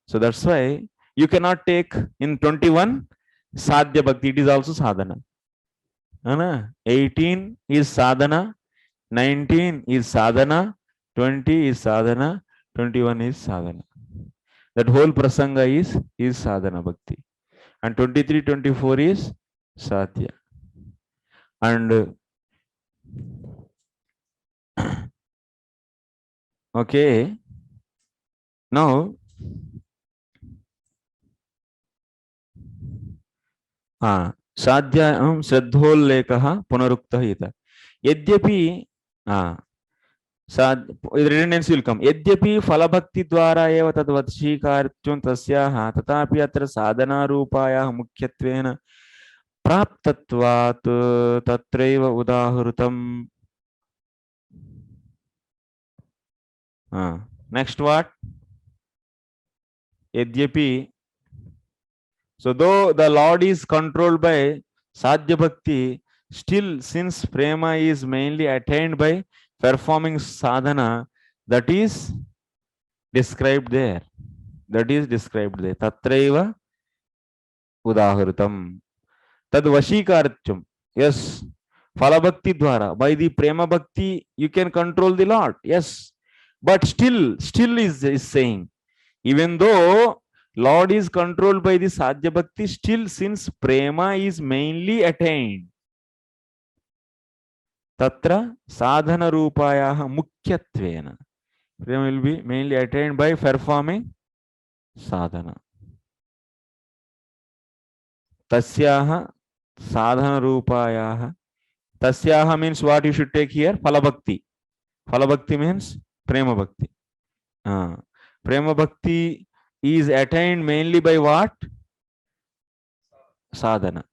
So that's why you cannot take in 21 sadhya bhakti. It is also sadhana. 18 is sadhana, 19 is sadhana, 20 is sadhana, 21 is sadhana. That whole prasanga is sadhana bhakti. And 23, 24 is sadhya. And okay, now साध्या श्रद्धोल्लेखः पुनरुक्तः इति यद्यपि redundancy will come यद्यपि फलभक्ति द्वारा एव तद्वशीकार्यं तस्याः तथापि अत्र साधना रूपायाः मुख्यत्वेन प्राप्तत्वात् तत्रैव उदाहृतम्. Next what? Yadyapi. So though the Lord is controlled by Sadhya Bhakti, still since prema is mainly attained by performing sadhana, that is described there. That is described there. Tatraiva udahritam. Tad vashikaratyam. Yes. Phala Bhakti dwara. By the prema bhakti, you can control the Lord. Yes. But still is saying, even though Lord is controlled by the Sadhya Bhakti, still since prema is mainly attained, tatra sadhana rupayaha mukhyatvena. Prema will be mainly attained by performing sadhana. Tasyaha sadhana rupayaha. Tasyaha means what you should take here? Phala Bhakti. Phala Bhakti means prema bhakti. Prema bhakti is attained mainly by what? Sadhana.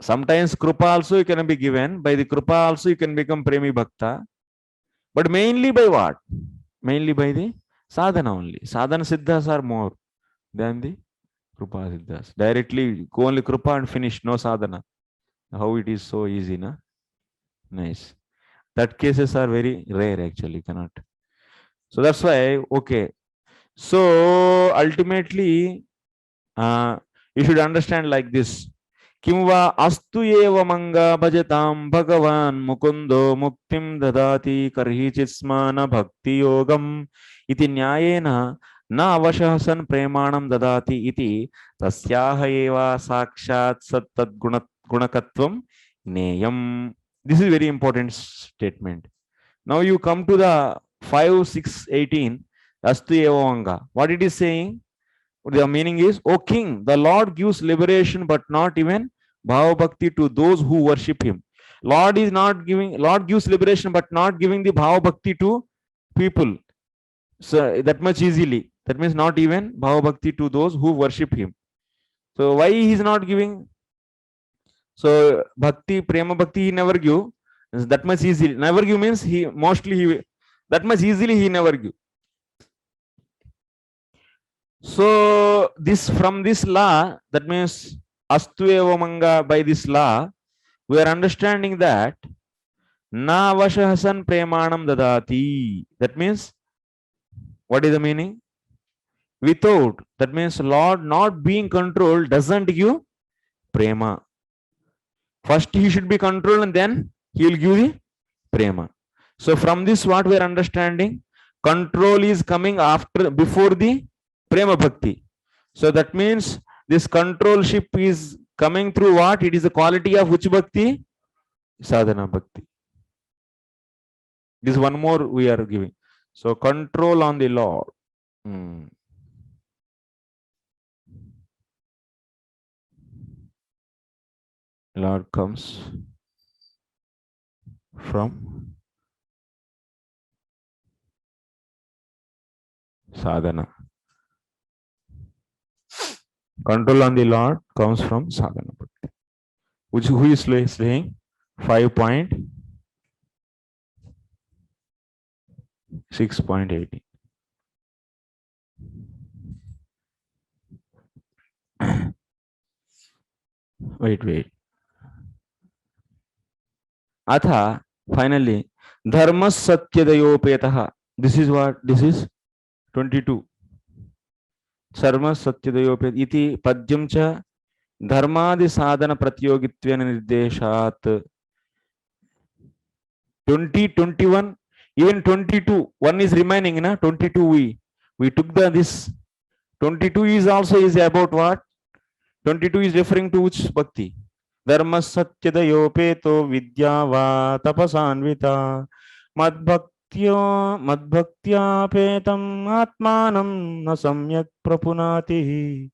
Sometimes krupa also you can be given. By the krupa also you can become premi bhakta. But mainly by what? Mainly by the sadhana only. Sadhana siddhas are more than the krupa siddhas. Directly go only krupa and finish, no sadhana. How it is so easy, na? Nice. That cases are very rare actually, cannot. So that's why, okay. So ultimately, you should understand like this. Kimva astu eva manga bhajatam bhagavan mukundo muktim dadati karhi chismana bhakti yogam iti nyayena na avashahasan premanam dadati iti tasyaha eva sakshat sattad gunakatvam neyam. This is very important statement. Now you come to the 5, 6, 18. Astu eva manga. What it is saying? The meaning is, O king, the Lord gives liberation, but not even bhava bhakti to those who worship him. Lord gives liberation, but not giving the bhava bhakti to people. So that much easily. That means not even bhava bhakti to those who worship him. So why he is not giving? So bhakti, prema bhakti, he never give. That much easily. Never give means that much easily he never give. So this, from this law, that means astu eva manga, by this law, we are understanding that na avashahasan premanam dadati. That means, what is the meaning? Without, that means Lord not being controlled doesn't give prema. First he should be controlled and then he will give the prema. So from this what we are understanding, control is coming before the prema bhakti. So that means this controlship is coming through what? It is the quality of which bhakti? Sadhana bhakti. This one more we are giving. So control on the Lord. Lord comes from sadhana. Control on the Lord comes from sadhana bhakti. Which who is saying? 5.6.18. Wait. Atha, finally, dharma satyadayopetaha. This is what? This is 22. Dharma satyadayopet iti padyam cha dharmadi sadhana pratyogitvena nirdeshat. 20, 21, even 22. One is remaining, na? 22 we took this. 22 is also is about what? 22 is referring to which bhakti? Dharma satyadayopeto vidyava tapasanvita madbhaktya petam atmanam na samyak prapunati.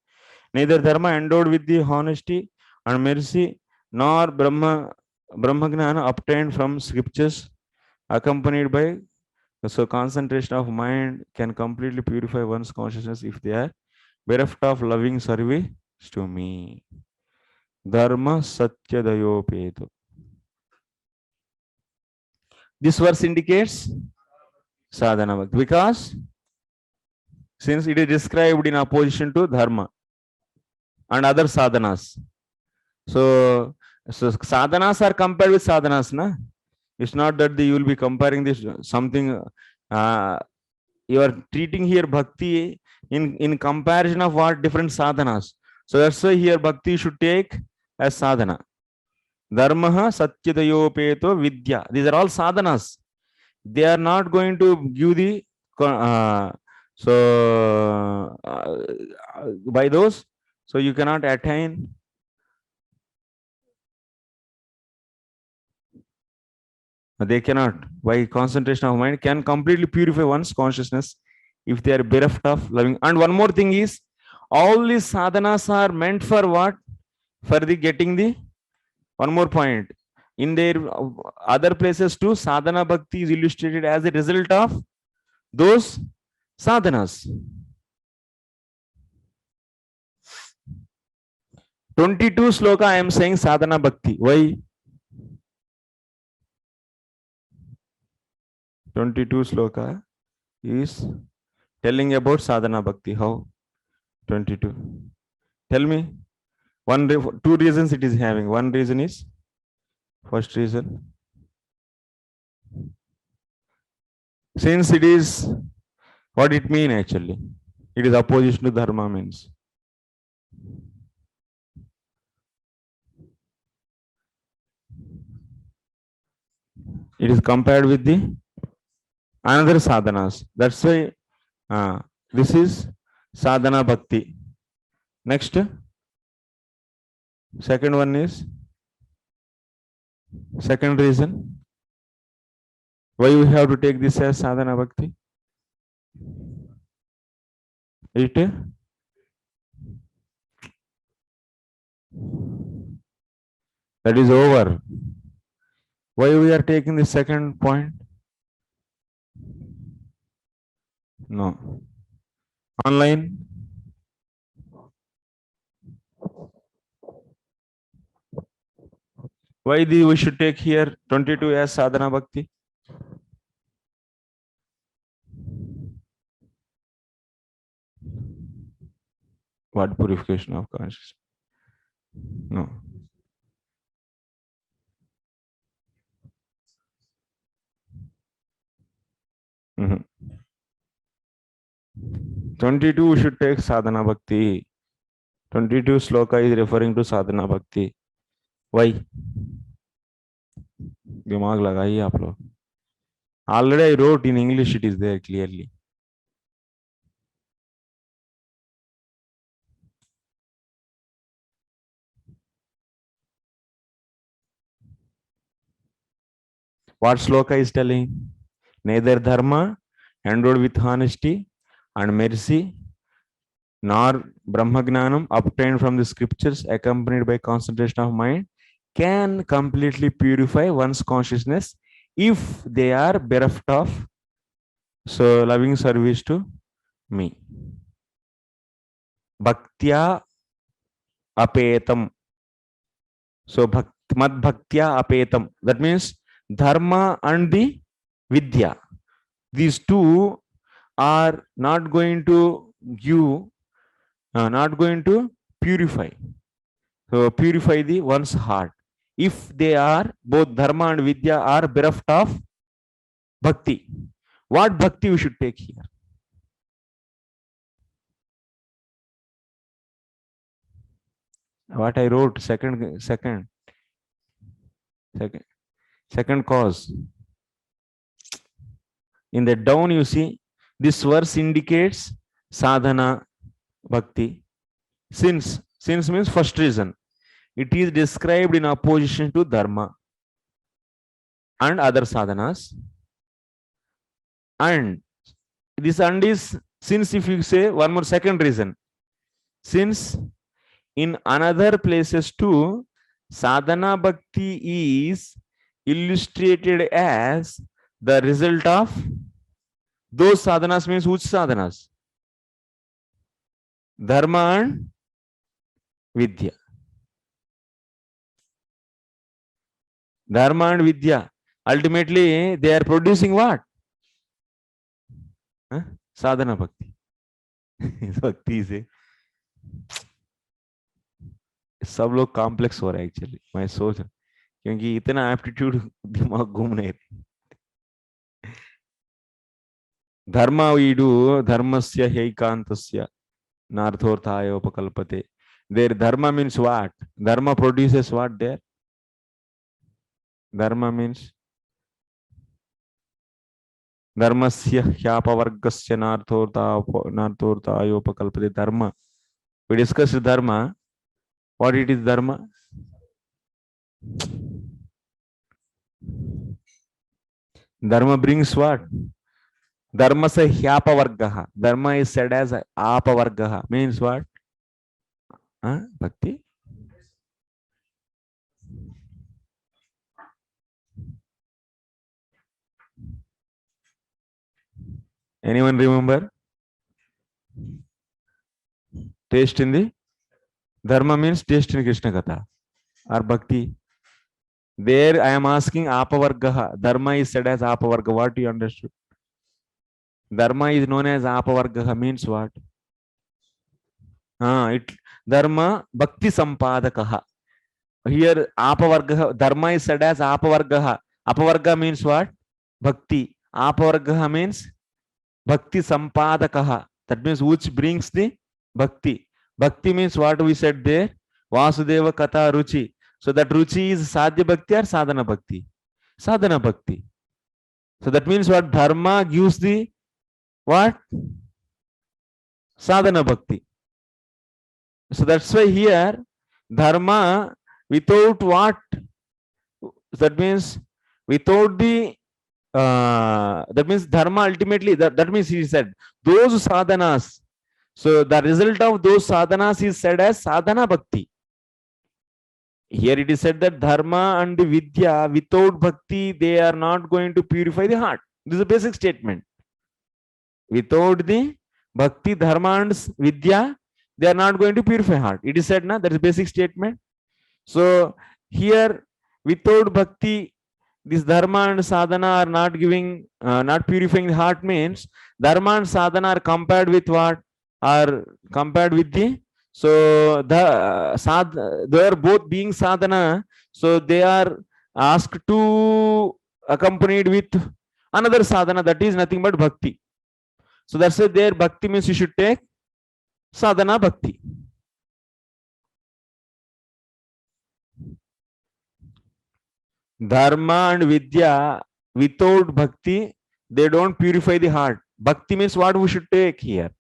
Neither dharma endowed with the honesty and mercy, nor brahma gnana obtained from scriptures, accompanied by so concentration of mind, can completely purify one's consciousness if they are bereft of loving service to me. dharma satyadayopeto. This verse indicates sadhana bhakti because since it is described in opposition to dharma and other sadhanas. So sadhanas are compared with sadhanas, na? It's not that you will be comparing this something. You are treating here bhakti in comparison of what different sadhanas. So that's why here bhakti should take as sadhana. Dharmaha satyadayopeto vidya. These are all sadhanas. They are not going to give the by those, so you cannot attain. They cannot, by concentration of mind, can completely purify one's consciousness if they are bereft of loving. And one more thing is, all these sadhanas are meant for what? For the getting the, one more point. In their other places too, sadhana bhakti is illustrated as a result of those sadhanas. 22 sloka I am saying sadhana bhakti. Why? 22 sloka is telling about sadhana bhakti. How? 22. Tell me. Two reasons it is having. One reason is, first reason, since it is, what it mean actually? It is opposition to dharma means. It is compared with the another sadhanas. That's why this is sadhana bhakti. Next, second one is, second reason why we have to take this as sadhana bhakti. It that is over. Why we are taking the second point? No. Online. Why we should take here 22 as sadhana bhakti? What purification of consciousness? No. Mm-hmm. 22 we should take sadhana bhakti. 22 sloka is referring to sadhana bhakti. Why? दिमाग लगाइए आप लोग. Already I wrote in English, it is there clearly. What sloka is telling? Neither dharma endowed with honesty and mercy, nor brahmagnanam obtained from the scriptures accompanied by concentration of mind can completely purify one's consciousness if they are bereft of loving service to me. Bhaktya apetam. So mad bhaktya apetam. That means dharma and the vidya. These two are not going to give, not going to purify. So purify the one's heart. If they are, both dharma and vidya are bereft of bhakti. What bhakti we should take here? What I wrote, second cause. In the down you see, this verse indicates sadhana bhakti. Since means first reason. It is described in opposition to dharma and other sadhanas. And this and is, since if you say one more second reason, since in another places too, sadhana bhakti is illustrated as the result of those sadhanas, means which sadhanas? Dharma and vidya. Dharma and Vidya. Ultimately, they are producing what? Huh? Sadhana bhakti. भक्ति से सब लोग complex हो रहा है actually, मैं सोच रहा क्योंकि इतना एप्टीट्यूड दिमाग घूम नहीं रही. धर्म we do धर्मस्य हैकान्तस्य नार्थोर्थाय उपकल्पते. Their dharma means what? Dharma produces what there? Dharma means dharmasya hyapavargasya narthorthayo upakल्पते. Dharma. We discussed dharma. What it is dharma? Dharma brings what? Dharma se hyapavargaha. Dharma is said as apavargaha. Means what? Huh? Bhakti? Anyone remember? Taste in the Dharma means taste in Krishna Katha or Bhakti. There I am asking apavargaha. Dharma is said as apavarga. What do you understood? Dharma is known as apavargaha means what? Dharma bhakti sampadakaha. Here apavargaha. Dharma is said as apavargaha. Apavarga means what? Bhakti. Apavargaha means bhakti sampadakaha. That means which brings the bhakti. Bhakti means what we said there? Vasudeva Katha Ruchi. So that Ruchi is Sadhya Bhakti or Sadhana Bhakti? Sadhana Bhakti. So that means what? Dharma gives the what? Sadhana Bhakti. So that's why here Dharma without what? That means without the that means Dharma ultimately, that means he said those sadhanas. So the result of those sadhanas is said as sadhana bhakti. Here it is said that dharma and vidya without bhakti they are not going to purify the heart. This is a basic statement. Without the bhakti, dharma and vidya they are not going to purify heart. It is said na, that is a basic statement. So here without bhakti this dharma and sadhana are not giving not purifying the heart means dharma and sadhana are compared with what? Are compared with the, so the they are both being sadhana, so they are asked to accompanied with another sadhana, that is nothing but bhakti. So that's why their bhakti means you should take sadhana bhakti. Dharma and vidya without bhakti they don't purify the heart. Bhakti means what we should take here?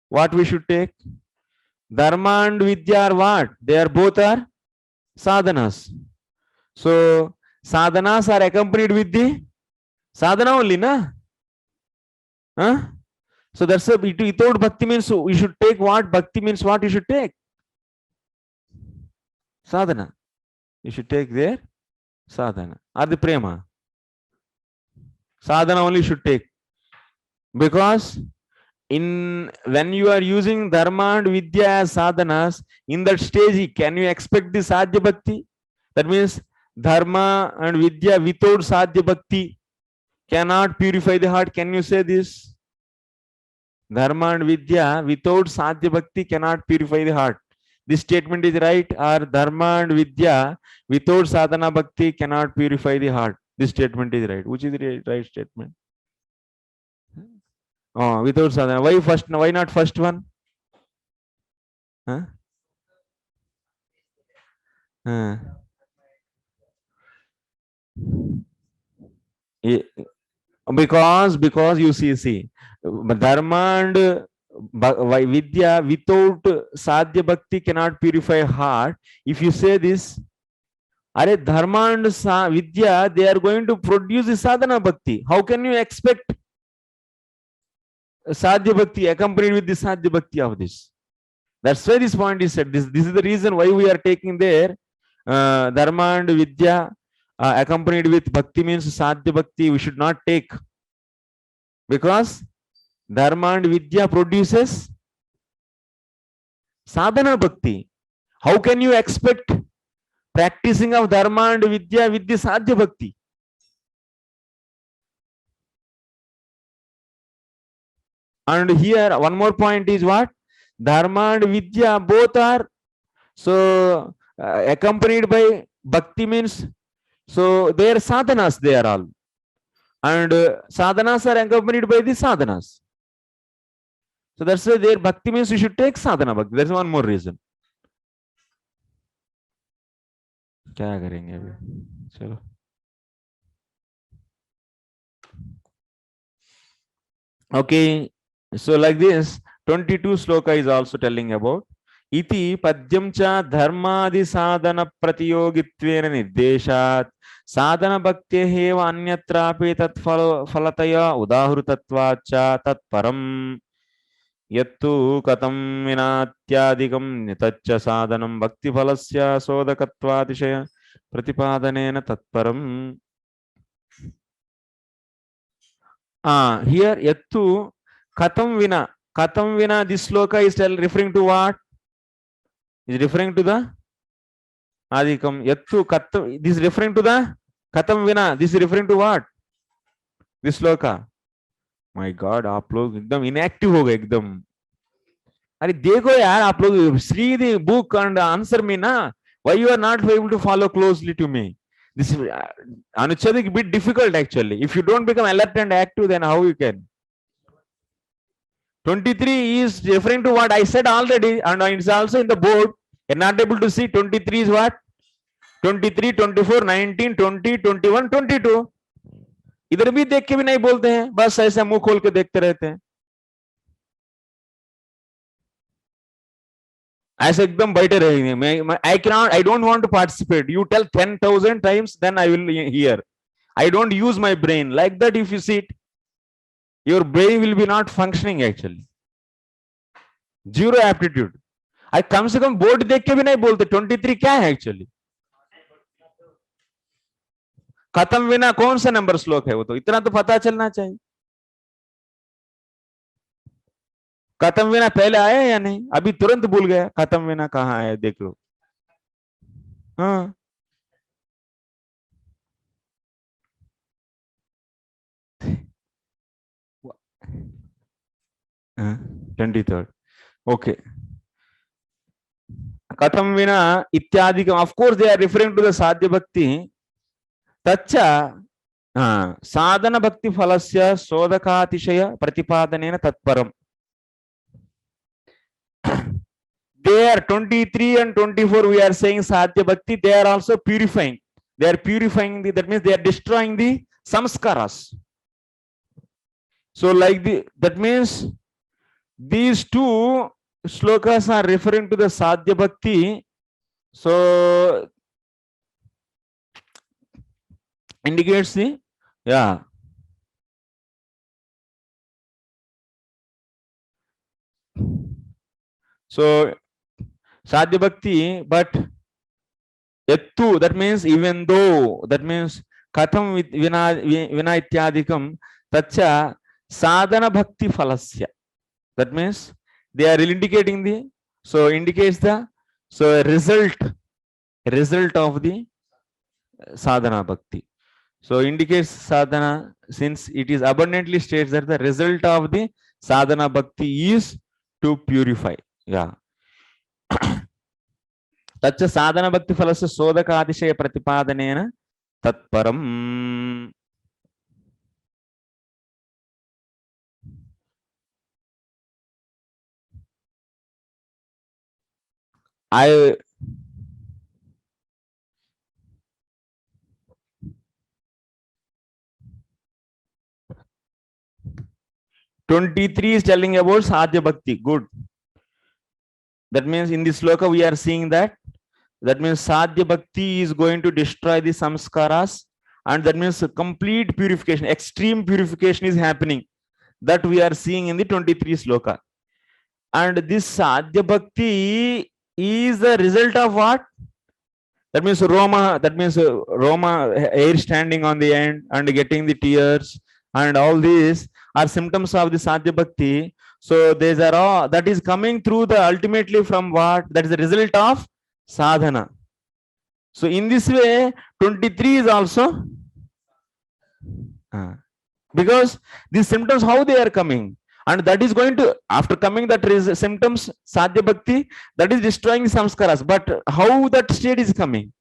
What we should take? Dharma and vidya are what? They are both are sadhanas. So sadhanas are accompanied with the sadhana only, na? Huh? So that's a without bhakti means we should take what? Bhakti means what you should take? Sadhana. You should take their sadhana or the prema. Sadhana only should take. Because when you are using dharma and vidya as sadhanas, in that stage, can you expect the sadhya bhakti? That means dharma and vidya without sadhya bhakti cannot purify the heart. Can you say this? Dharma and vidya without sadhya bhakti cannot purify the heart. This statement is right, or dharma and vidya without sadhana bhakti cannot purify the heart. This statement is right. Which is the right statement? Oh, without sadhana. Why first? Why not first one? Huh? Because you see, dharma and vidya without sadhya bhakti cannot purify heart. If you say this, are dharma and vidya they are going to produce the sadhana bhakti. How can you expect sadhya bhakti accompanied with the sadhya bhakti of this? That's why this point is said. This is the reason why we are taking there dharma and vidya accompanied with bhakti means sadhya bhakti we should not take, because dharma and vidya produces sadhana bhakti. How can you expect practicing of dharma and vidya with the sadhya bhakti. And here one more point is what? Dharma and vidya both are so accompanied by bhakti, means so their sadhanas, they are all, and sadhanas are accompanied by the sadhanas. So that's why their bhakti means you should take sadhana bhakti. There's one more reason. क्या करेंगे अभी? चलो. Okay, so like this 22 sloka is also telling about iti padyam cha dharmadi sadhana pratiyogittvena nirdeshat sadhana bhaktyeha anyatrapi tat falataya udahruttatvat cha tat param yattu katam vinatyadikam nitaccha sadhanam bhakti phalasya sodakatvatishaya pratipadanena tat param. Here yattu katam vina, this sloka is referring to what? Is referring to the adikam. Yattu katam, this is referring to the katam vina, this is referring to what? This sloka. My God, आप लोग एकदम inactive हो गए एकदम. अरे देखो यार आप लोग, read the book and answer me na. Why you are not able to follow closely to me? This is Anuchad is a bit difficult actually. If you don't become alert and active, then how you can? 23 is referring to what I said already, and it's also in the board. You're not able to see 23 is what? 23, 24, 19, 20, 21, 22. इधर भी देख के भी नहीं बोलते हैं, बस ऐसे मुंह खोल के देखते रहते हैं, ऐसे एकदम बैठे रहेंगे. I don't want to participate. You tell 10,000 times, then I will hear. I don't use my brain. Like that, if you sit, your brain will be not functioning actually. Zero aptitude. I कम से कम board देख के भी नहीं बोलते 23 क्या है actually. खत्म विना कौन सा नंबर श्लोक है वो, तो इतना तो पता चलना चाहिए. खत्म विना पहले आया या नहीं? अभी तुरंत भूल गया खत्म विना कहाँ है, देख लो. हाँ, 23rd. Okay. Katham vina ityadikam. Of course, they are referring to the sadhya bhakti. Tacha sadhana bhakti phalasya sodakatishaya pratipadanena tatparam. There 23 and 24 we are saying sadhya bhakti, they are also purifying. They are purifying that means they are destroying the samskaras. So like that means these two shlokas are referring to the sadhya bhakti. So indicates the so sadhya bhakti, but yattu, that means even though, that means katham vina ityadikam tacha sadhana bhakti phalasya. That means they are indicating the, so indicates the, so result of the sadhana bhakti. So indicates sadhana, since it is abundantly states that the result of the sadhana bhakti is to purify. Yeah. Tacha sadhana bhakti phalasya sodaka adishaya pratipadanena tatparam. I 23 is telling about sadhya bhakti. Good. That means in this sloka we are seeing that means sadhya bhakti is going to destroy the samskaras, and that means complete purification, extreme purification is happening. That we are seeing in the 23 sloka. And this sadhya bhakti is the result of what? That means Roma, hair standing on the end and getting the tears, and all these are symptoms of the sadhya bhakti. So these are all, that is coming through the ultimately from what? That is the result of sadhana. So in this way, 23 is also because these symptoms, how they are coming, and that is going to, after coming that is symptoms, sadhya bhakti, that is destroying samskaras. But how that state is coming?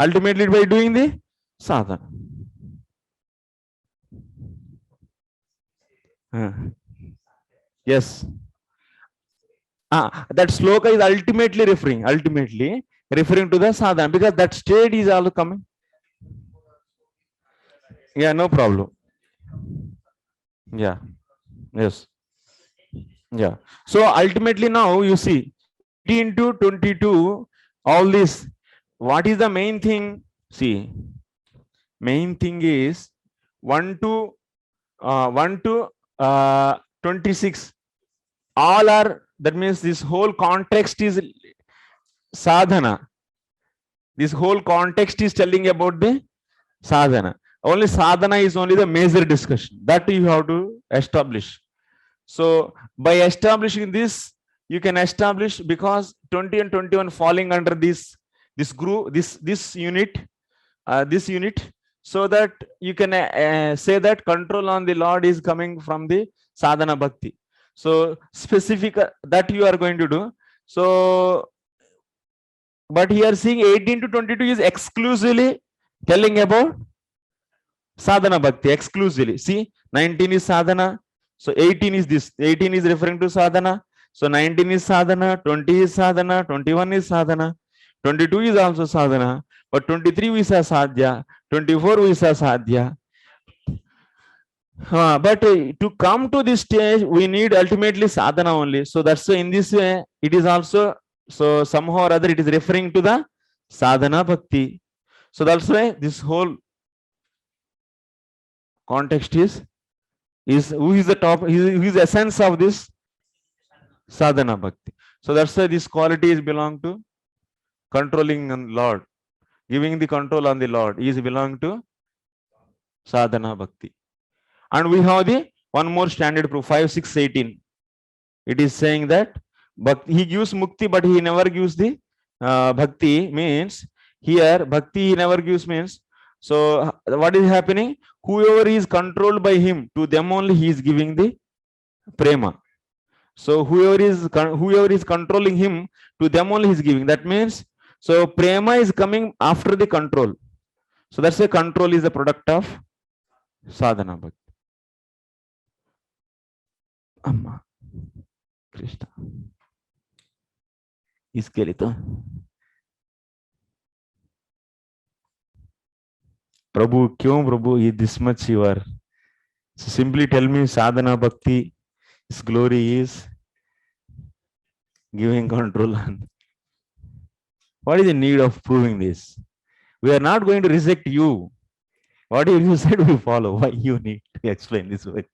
Ultimately by doing the sadhana. Yes. That sloka is ultimately referring to the sadhana, because that state is all coming. Yeah, no problem. Yeah. Yes. Yeah. So ultimately now you see 18 to 22, all this. What is the main thing? See, main thing is 1 to 26. All are, that means this whole context is sadhana. This whole context is telling about the sadhana. Only sadhana is only the major discussion that you have to establish. So by establishing this, you can establish, because 20 and 21 falling under this group, this unit, so that you can say that control on the Lord is coming from the sadhana bhakti. So specific that you are going to do. So, but here seeing 18 to 22 is exclusively telling about sadhana bhakti, exclusively. See, 19 is sadhana. So 18 is this. 18 is referring to sadhana. So 19 is sadhana, 20 is sadhana, 21 is sadhana, 22 is also sadhana, but 23 we say sadhya, 24 we say sadhya. But to come to this stage, we need ultimately sadhana only. So that's why in this way, it is also, so somehow or other it is referring to the sadhana bhakti. So that's why this whole context is who is the top, who is the essence of this sadhana bhakti. So that's why this quality is belong to controlling on Lord, giving the control on the Lord is belong to sadhana bhakti. And we have the one more standard proof, 5, 6, 18. It is saying that he gives mukti, but he never gives the bhakti. Means here bhakti he never gives, means, so what is happening? Whoever is controlled by him, to them only he is giving the prema. So whoever is controlling him, to them only he is giving. That means, so prema is coming after the control. So that's why control is the product of sadhana bhakti. Amma Krishna. इसके लिए तो प्रभु क्यों प्रभु ये this much you are, so simply tell me sadhana bhakti, his glory is giving control on. What is the need of proving this? We are not going to reject you. Whatever you said we follow. Why you need to explain this way?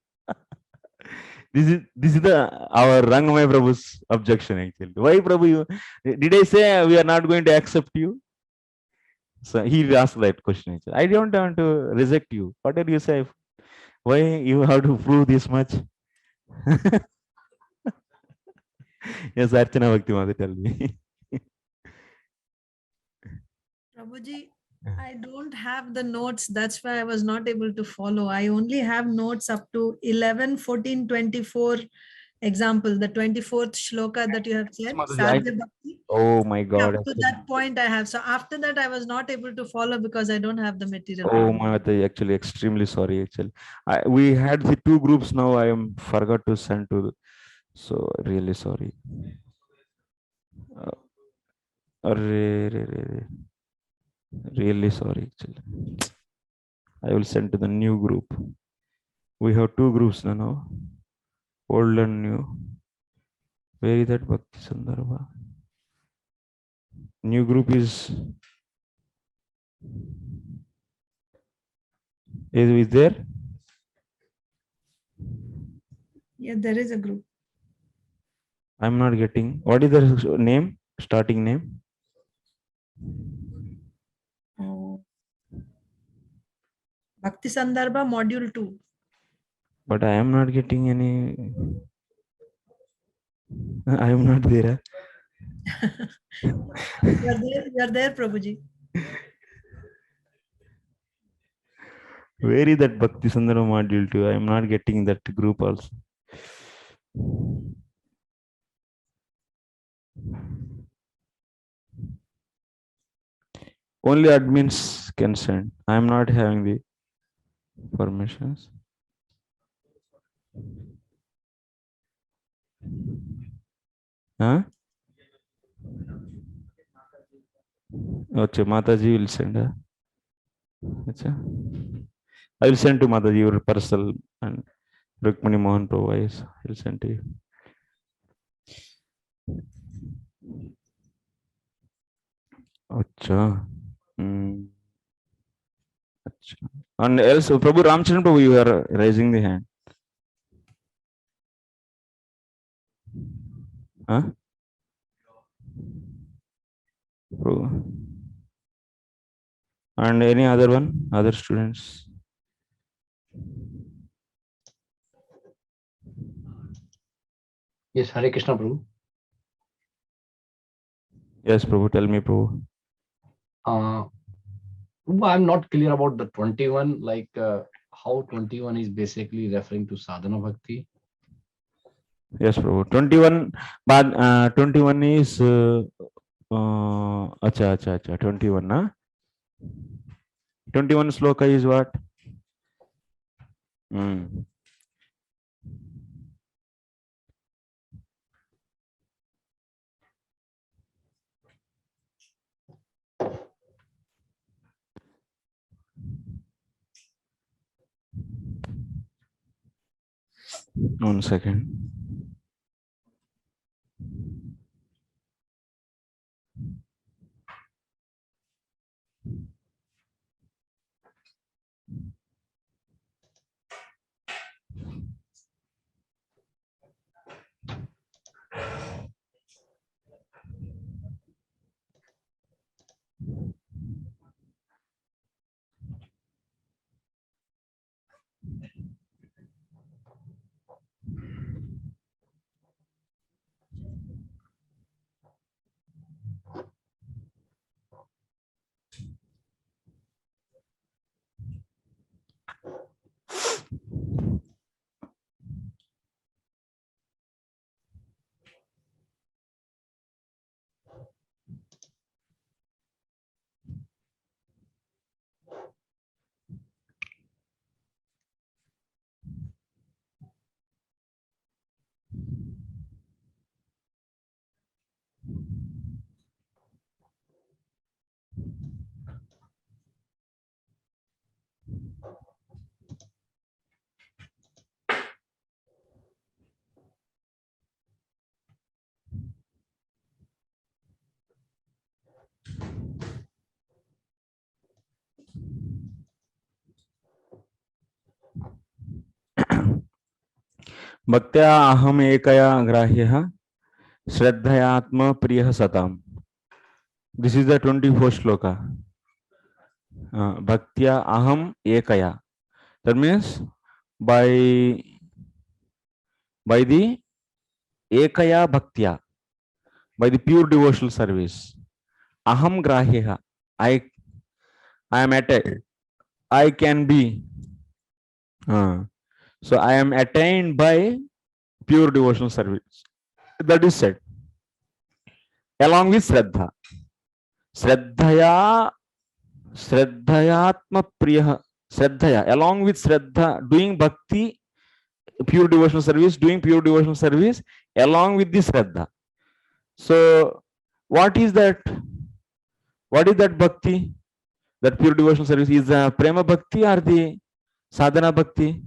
This is our Rangamaya Prabhu's objection actually. Why Prabhu, did I say we are not going to accept you? So he asked that question actually. I don't want to reject you. What did you say? Why you have to prove this much? Yes, Archana Bhakti Mother, tell me. Prabhuji, I don't have the notes. That's why I was not able to follow. I only have notes up to 11, 14, 24 example, the 24th shloka that you have said. Sadhya Bhakti. Oh my God. Up to that point I have. So after that, I was not able to follow because I don't have the material. Oh my God, actually extremely sorry actually. We had the two groups now. I am forgot to send to, so really sorry. Really sorry actually. I will send to the new group. We have two groups now, old and new. Where is that Bhakti Sandarbha? New group is there? Yeah, there is a group. I'm not getting. What is the name? Starting name? Bhakti Sandarbha module 2. But I am not getting any. I am not there. You are there, Prabhuji. Where is that Bhakti Sundara module 2? I am not getting that group also. Only admins can send. I am not having the permissions. Huh? Okay, Mataji will send. Achha. I will send to Mataji your personal and Rukmani Mohan provides. I will send to you. Achha. Achha. And else, Prabhu Ramcharan Prabhu, you are raising the hand. Huh? Prabhu. And any other one? Other students? Yes, Hare Krishna, Prabhu. Yes, Prabhu. Tell me, Prabhu. Prabhu, I'm not clear about the 21, like how 21 is basically referring to sadhana bhakti. Yes, Prabhu. 21, but 21 is acha. 21, na? 21 sloka is what? Hmm. One second. Bhaktya aham ekaya grahyah Shraddhayatma Priya Satam. This is the 24th shloka. Bhaktya aham ekaya. That means by the ekaya bhaktya, by the pure devotional service. Aham grahya. I am attained. I can be. So I am attained by pure devotional service. That is said. Along with Shraddha. Shraddhayatma Priya. Shraddhaya. Along with Shraddha, doing bhakti, pure devotional service, along with this Shraddha. So, what is that? What is that bhakti? That pure devotional service is the prema bhakti or the sadhana bhakti?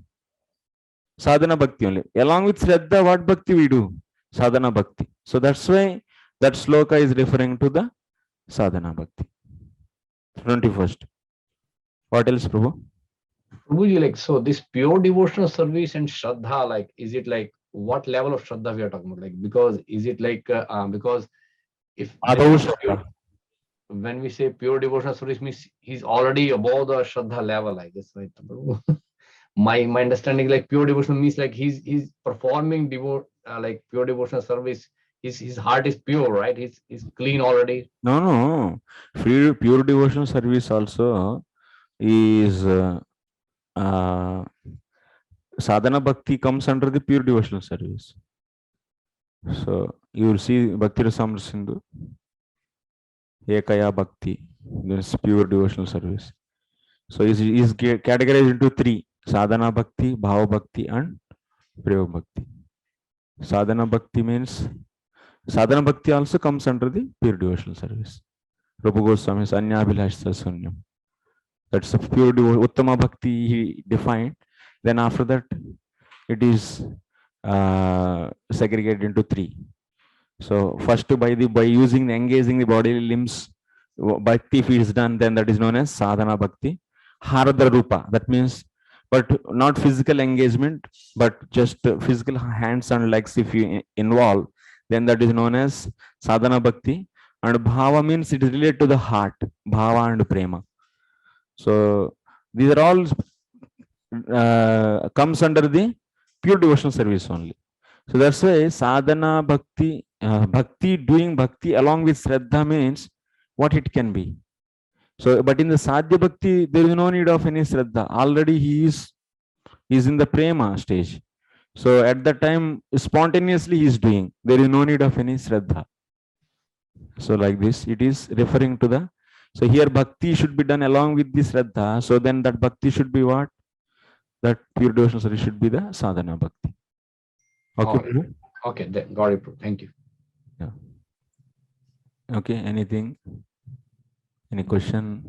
Sadhana bhakti only. Along with Shraddha, what bhakti we do? Sadhana bhakti. So that's why that sloka is referring to the sadhana bhakti. 21st. What else, Prabhu? Prabhuji, like, so this pure devotional service and Shraddha, like, is it like what level of Shraddha we are talking about? Like, because is it like, because if when we say pure devotional service means he's already above the Shraddha level, I guess, right? my understanding, like pure devotional means like he's performing like pure devotional service. His heart is pure, right? He's clean already. No. Pure devotional service also is sadhana bhakti comes under the pure devotional service. So you will see Bhakti Rasamrita Sindhu, Ekaya Bhakti, this pure devotional service. So is categorized into three: sadhana bhakti, bhava bhakti, and prayog bhakti. Sadhana bhakti means sadhana bhakti also comes under the pure devotional service. Rupa Goswami's Anyabhilash Sunyam. That's a pure Uttama bhakti he defined. Then after that, it is segregated into three. So first by using engaging the bodily limbs, bhakti if is done, then that is known as sadhana bhakti. Haradra rupa, that means, but not physical engagement, but just physical hands and legs if you involve, then that is known as sadhana bhakti. And bhava means it is related to the heart, bhava and prema. So these are all comes under the pure devotional service only. So that's why sadhana bhakti, bhakti, doing bhakti along with shraddha means what it can be. So, but in the sadhya bhakti, there is no need of any shraddha. Already he is in the prema stage. So at that time, spontaneously he is doing. There is no need of any shraddha. So like this, it is referring to the. So here bhakti should be done along with the shraddha. So then that bhakti should be what? That pure devotional service should be the sadhana bhakti. Okay. Okay, got it. Thank you. Yeah. Okay. Anything? Any question?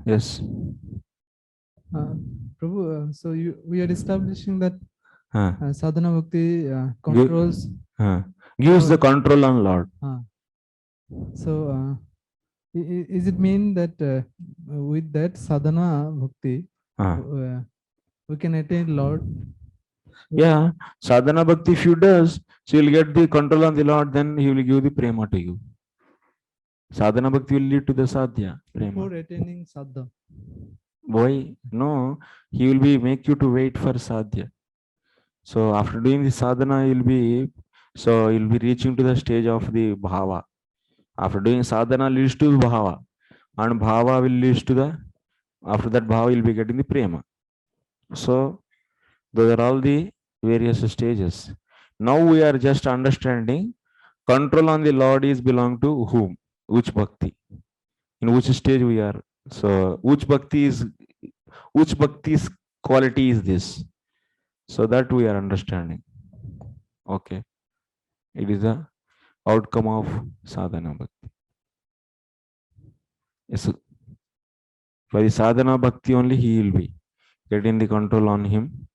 Yes. Prabhu, so we are establishing that Uh, sadhana bhakti controls. gives the control on Lord. So is it mean that with that sadhana bhakti we can attain Lord? Yeah, sadhana bhakti if you does, so you'll get the control on the Lord, then he will give the prema to you. Sadhana bhakti will lead to the sadhya. Prema. Before attaining sadhana. Why? No, he will be make you to wait for sadhya. So after doing the sadhana, you'll be reaching to the stage of the bhava. After doing sadhana leads to bhava, and bhava will lead to the, after that bhava will be getting the prema. So those are all the various stages. Now we are just understanding control on the Lord is belong to whom, which bhakti, in which stage we are. So which bhakti's quality is this? So that we are understanding. Okay, it is the outcome of sadhana bhakti. Yes, by the sadhana bhakti only he will be getting the control on him,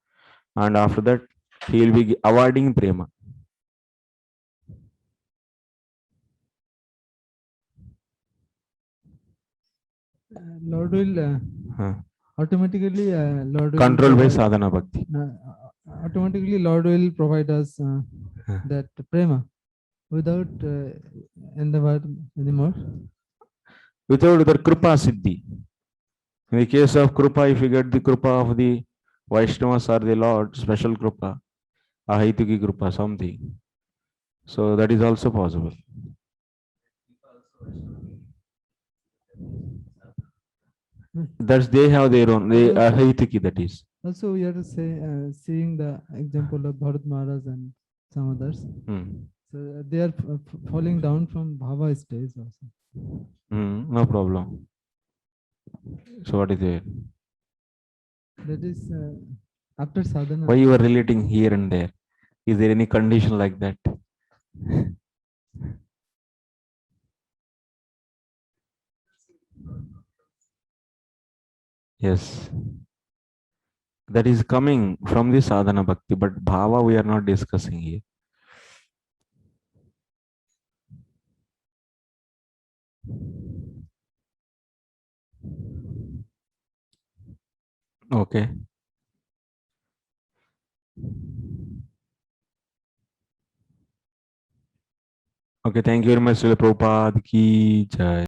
and after that he will be avoiding prema. Lord will automatically Lord will Controlled by provide, sadhana bhakti. automatically Lord will provide us that prema without endeavor anymore. Without the krupa siddhi. In the case of krupa, if you get the krupa of the Vaishnavas or the Lord, special krupa, ahaituki krupa, something. So that is also possible. That's they have their own, they ahaituki, that is. Also, we are seeing the example of Bharat Maharaj and some others. So they are falling down from bhava stage also. No problem. So what is it? That is after sadhana. Why you are relating here and there? Is there any condition like that? Yes. That is coming from the sadhana bhakti, but bhava we are not discussing here. Okay. Okay, thank you very much, Srila Prabhupada ki jai.